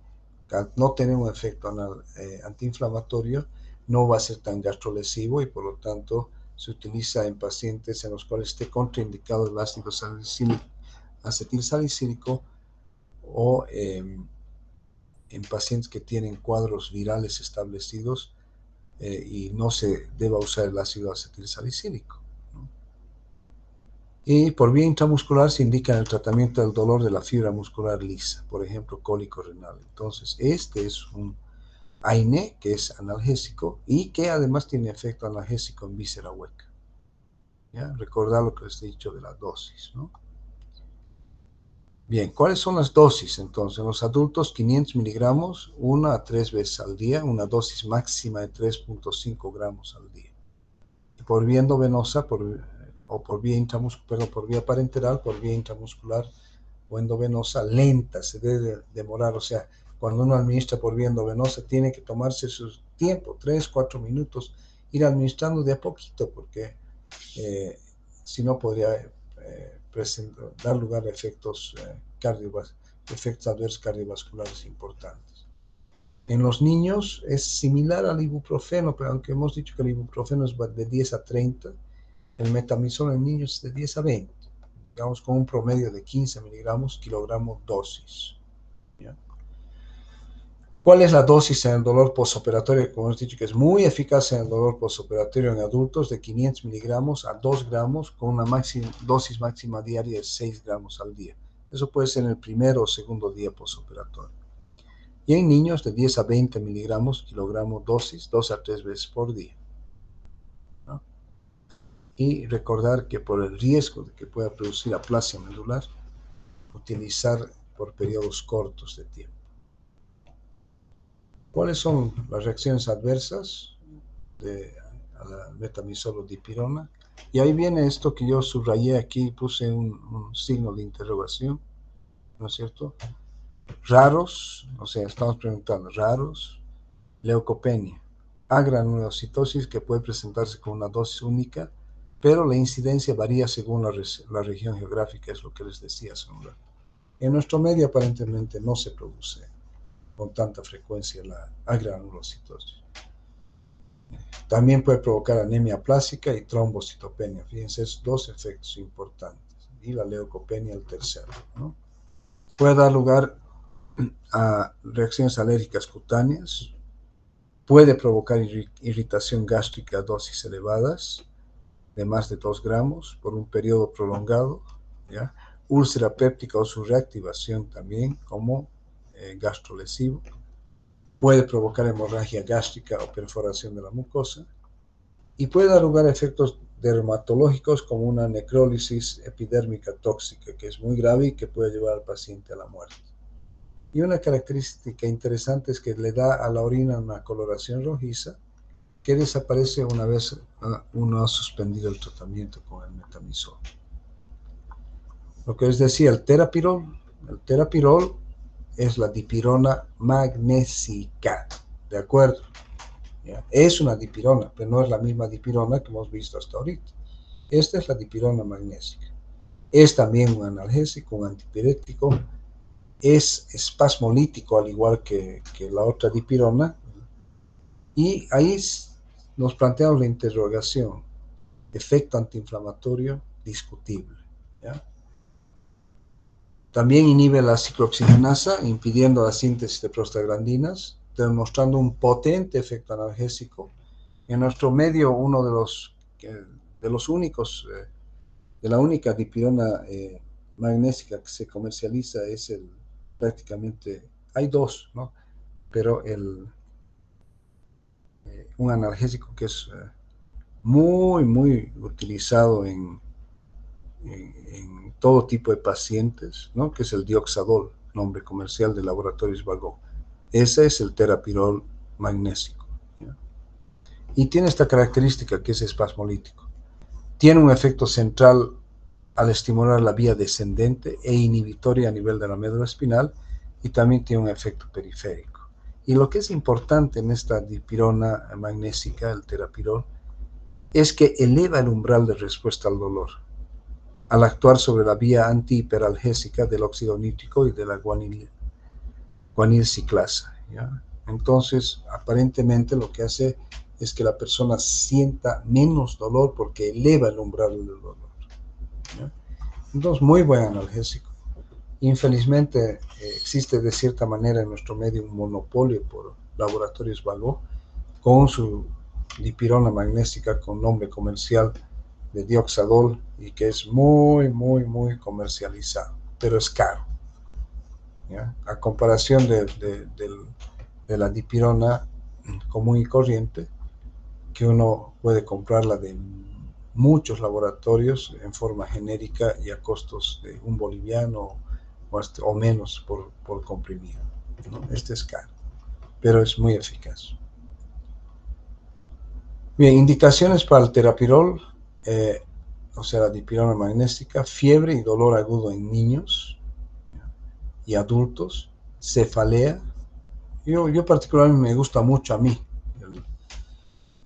Speaker 1: al no tener un efecto antiinflamatorio, no va a ser tan gastrolesivo, y por lo tanto se utiliza en pacientes en los cuales esté contraindicado el ácido acetilsalicílico, o en pacientes que tienen cuadros virales establecidos, y no se deba usar el ácido acetilsalicílico. Y por vía intramuscular se indica en el tratamiento del dolor de la fibra muscular lisa, por ejemplo, cólico renal. Entonces, este es un AINE que es analgésico y que además tiene efecto analgésico en víscera hueca. ¿Ya? Recordad lo que les he dicho de la dosis, ¿no? Bien, ¿cuáles son las dosis entonces? En los adultos, 500 miligramos, 1 a 3 veces al día, una dosis máxima de 3.5 gramos al día. Y por vía endovenosa, por vía parenteral, por vía intramuscular o endovenosa lenta, se debe demorar. O sea, cuando uno administra por vía endovenosa, tiene que tomarse su tiempo, 3-4 minutos, ir administrando de a poquito, porque si no podría dar lugar a efectos adversos cardiovasculares importantes. En los niños es similar al ibuprofeno, pero aunque hemos dicho que el ibuprofeno es de 10 a 30, el metamizol en niños es de 10 a 20, digamos, con un promedio de 15 miligramos kilogramo dosis. ¿Ya? ¿Cuál es la dosis en el dolor postoperatorio? Como hemos dicho, que es muy eficaz en el dolor postoperatorio en adultos, de 500 miligramos a 2 gramos, con una dosis máxima diaria de 6 gramos al día. Eso puede ser en el primer o segundo día postoperatorio. Y en niños, de 10 a 20 miligramos kilogramo dosis, 2 a 3 veces por día. ¿No? Y recordar que por el riesgo de que pueda producir aplasia medular, utilizar por periodos cortos de tiempo. ¿Cuáles son las reacciones adversas a la metamizol o dipirona? Y ahí viene esto que yo subrayé aquí, puse un signo de interrogación, ¿no es cierto? Raros, o sea, estamos preguntando, raros, leucopenia, agranulocitosis, que puede presentarse con una dosis única, pero la incidencia varía según la región geográfica, es lo que les decía hace un rato. En nuestro medio aparentemente no se produce con tanta frecuencia la agranulocitosis. También puede provocar anemia plástica y trombocitopenia. Fíjense, esos dos efectos importantes. Y la leucopenia, el tercero, ¿no? Puede dar lugar a reacciones alérgicas cutáneas. Puede provocar irritación gástrica a dosis elevadas, de más de 2 gramos, por un periodo prolongado. ¿Ya? Úlcera péptica o su reactivación también, como gastrolesivo. Puede provocar hemorragia gástrica o perforación de la mucosa, y puede dar lugar a efectos dermatológicos como una necrólisis epidérmica tóxica, que es muy grave y que puede llevar al paciente a la muerte. Y una característica interesante es que le da a la orina una coloración rojiza que desaparece una vez uno ha suspendido el tratamiento con el metamizol. Lo que les decía, el terapirol es la dipirona magnésica, ¿de acuerdo? ¿Ya? Es una dipirona, pero no es la misma dipirona que hemos visto hasta ahorita. Esta es la dipirona magnésica. Es también un analgésico, un antipirético, es espasmolítico al igual que la otra dipirona, y ahí nos planteamos la interrogación: efecto antiinflamatorio discutible, ¿ya? También inhibe la ciclooxigenasa, impidiendo la síntesis de prostaglandinas, demostrando un potente efecto analgésico. En nuestro medio, uno de los únicos, de la única dipirona magnésica que se comercializa es prácticamente, hay dos, ¿no? Pero un analgésico que es muy utilizado en todo tipo de pacientes, ¿no? Que es el Dioxadol, nombre comercial de Laboratorios Vago. Ese es el terapirol magnésico, ¿ya? Y tiene esta característica que es espasmolítico. Tiene un efecto central al estimular la vía descendente e inhibitoria a nivel de la médula espinal, y también tiene un efecto periférico. Y lo que es importante en esta dipirona magnésica, el terapirol, es que eleva el umbral de respuesta al dolor al actuar sobre la vía antihiperalgésica del óxido nítrico y de la guanilciclasa, ¿ya? Entonces, aparentemente lo que hace es que la persona sienta menos dolor porque eleva el umbral del dolor, ¿ya? Entonces, muy buen analgésico. Infelizmente, existe de cierta manera en nuestro medio un monopolio por Laboratorios Vago con su dipirona magnésica con nombre comercial de Dioxadol, y que es muy comercializado, pero es caro, ¿ya? A comparación de la dipirona común y corriente, que uno puede comprarla de muchos laboratorios en forma genérica y a costos de un boliviano o menos por comprimido, ¿no? Este es caro, pero es muy eficaz. Bien, indicaciones para el terapirol, o sea, la dipirona magnésica: fiebre y dolor agudo en niños y adultos, cefalea. Yo particularmente me gusta mucho a mí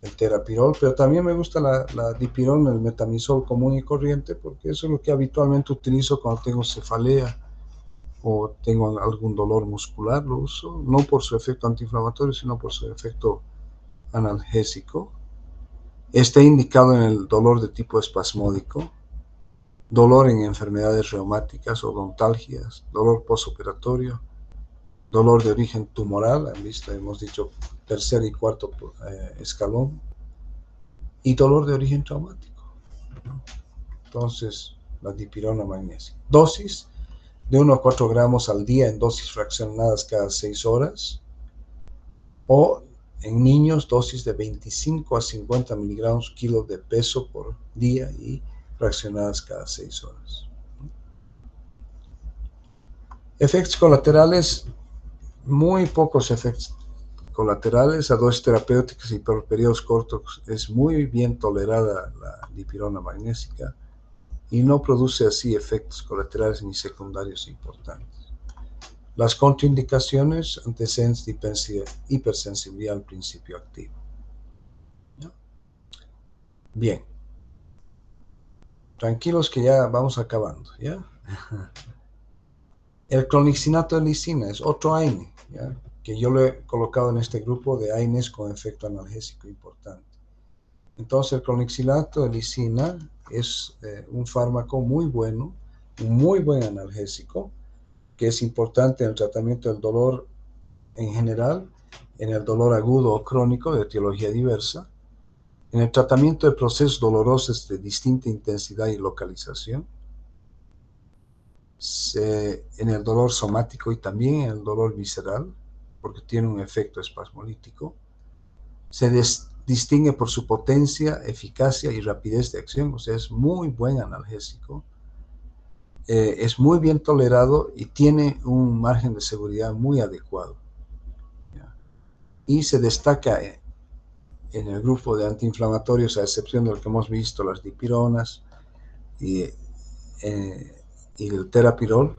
Speaker 1: el terapirol, pero también me gusta la dipirona, el metamizol común y corriente, porque eso es lo que habitualmente utilizo cuando tengo cefalea o tengo algún dolor muscular. Lo uso no por su efecto antiinflamatorio, sino por su efecto analgésico. Está indicado en el dolor de tipo espasmódico, dolor en enfermedades reumáticas, odontalgias, dolor postoperatorio, dolor de origen tumoral, han visto, hemos dicho tercer y cuarto escalón, y dolor de origen traumático, ¿no? Entonces, la dipirona magnésica. Dosis de 1 a 4 gramos al día en dosis fraccionadas cada 6 horas, o en niños dosis de 25 a 50 miligramos kilo de peso por día y fraccionadas cada 6 horas. Efectos colaterales: muy pocos efectos colaterales. A dosis terapéuticas y por periodos cortos es muy bien tolerada la dipirona magnésica y no produce así efectos colaterales ni secundarios importantes. Las contraindicaciones: antecedentes de hipersensibilidad al principio activo, ¿no? Bien, tranquilos que ya vamos acabando, ¿ya? El clonixinato de lisina es otro AINE, ¿ya? Que yo lo he colocado en este grupo de AINES con efecto analgésico importante. Entonces, el clonixinato de lisina es un fármaco muy bueno, un muy buen analgésico, que es importante en el tratamiento del dolor en general, en el dolor agudo o crónico de etiología diversa, en el tratamiento de procesos dolorosos de distinta intensidad y localización, en el dolor somático y también en el dolor visceral, porque tiene un efecto espasmolítico. Se distingue por su potencia, eficacia y rapidez de acción, o sea, es muy buen analgésico. Es muy bien tolerado y tiene un margen de seguridad muy adecuado, ¿ya? Y se destaca en el grupo de antiinflamatorios, a excepción de lo que hemos visto, las dipironas y, y el terapirol.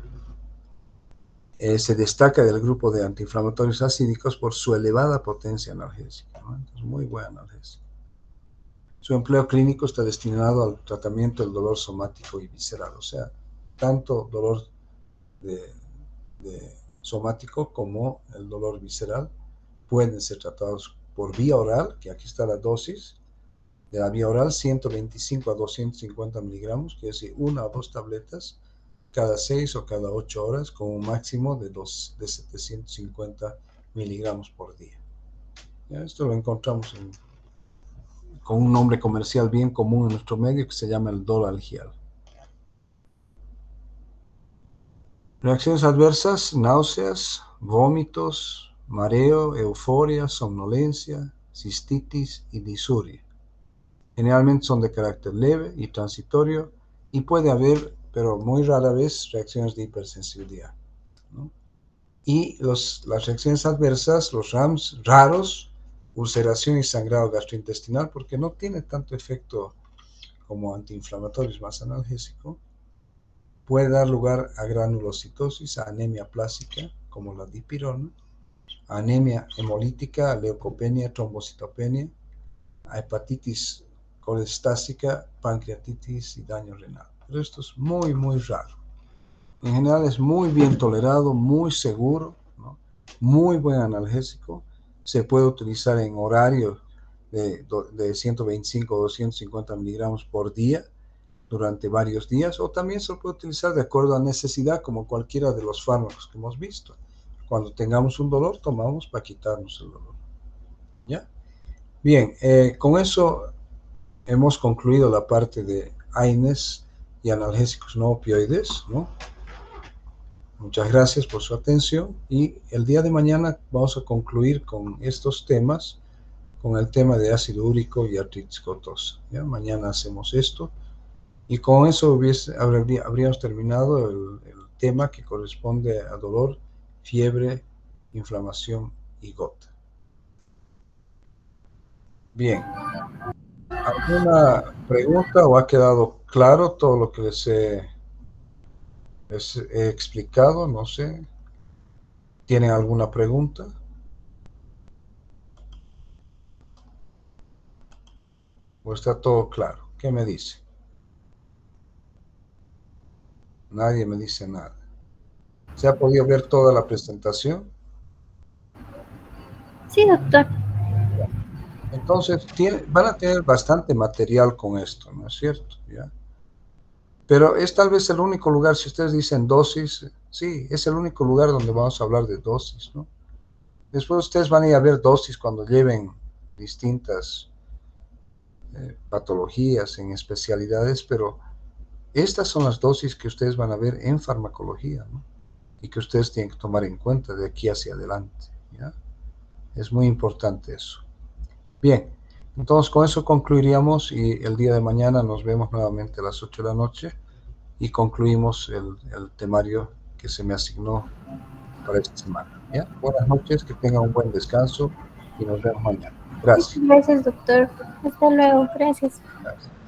Speaker 1: Se destaca del grupo de antiinflamatorios acídicos por su elevada potencia analgésica, ¿no? Entonces, muy buen analgésico. Su empleo clínico está destinado al tratamiento del dolor somático y visceral, o sea, tanto dolor de somático como el dolor visceral pueden ser tratados por vía oral, que aquí está la dosis de la vía oral, 125 a 250 miligramos, quiere decir 1 o 2 tabletas cada 6 o cada 8 horas con un máximo de 750 miligramos por día. ¿Ya? Esto lo encontramos con un nombre comercial bien común en nuestro medio que se llama el Dolalgial. Reacciones adversas: náuseas, vómitos, mareo, euforia, somnolencia, cistitis y disuria. Generalmente son de carácter leve y transitorio y puede haber, pero muy rara vez, reacciones de hipersensibilidad, ¿no? Y las reacciones adversas, los RAMS raros, ulceración y sangrado gastrointestinal, porque no tiene tanto efecto como antiinflamatorio, es más analgésico. Puede dar lugar a granulocitosis, a anemia plástica, como la dipirona, a anemia hemolítica, a leucopenia, trombocitopenia, a hepatitis colestática, pancreatitis y daño renal. Pero esto es muy, muy raro. En general es muy bien tolerado, muy seguro, ¿no? Muy buen analgésico. Se puede utilizar en horario de 125 o 250 miligramos por día durante varios días, o también se puede utilizar de acuerdo a necesidad, como cualquiera de los fármacos que hemos visto. Cuando tengamos un dolor, tomamos para quitarnos el dolor. ¿Ya? Bien, con eso hemos concluido la parte de AINES y analgésicos no opioides, ¿no? Muchas gracias por su atención y el día de mañana vamos a concluir con estos temas, con el tema de ácido úrico y artritis gotosa. ¿Ya? Mañana hacemos esto y con eso habríamos terminado el tema que corresponde a dolor, fiebre, inflamación y gota. Bien. ¿Alguna pregunta o ha quedado claro todo lo que les he explicado? No sé. ¿Tienen alguna pregunta? ¿O está todo claro? ¿Qué me dice? Nadie me dice nada. ¿Se ha podido ver toda la presentación?
Speaker 2: Sí, doctor.
Speaker 1: Entonces, van a tener bastante material con esto, ¿no es cierto? ¿Ya? Pero es tal vez el único lugar, si ustedes dicen dosis, sí, es el único lugar donde vamos a hablar de dosis, ¿no? Después ustedes van a ir a ver dosis cuando lleven distintas patologías, en especialidades, pero estas son las dosis que ustedes van a ver en farmacología, ¿no? Y que ustedes tienen que tomar en cuenta de aquí hacia adelante, ¿ya? Es muy importante eso. Bien, entonces con eso concluiríamos y el día de mañana nos vemos nuevamente a las 8 de la noche y concluimos el temario que se me asignó para esta semana, ¿ya? Buenas noches, que tengan un buen descanso y nos vemos mañana.
Speaker 2: Muchas
Speaker 1: Gracias.
Speaker 2: gracias, doctor. Hasta luego. Gracias.
Speaker 1: Gracias.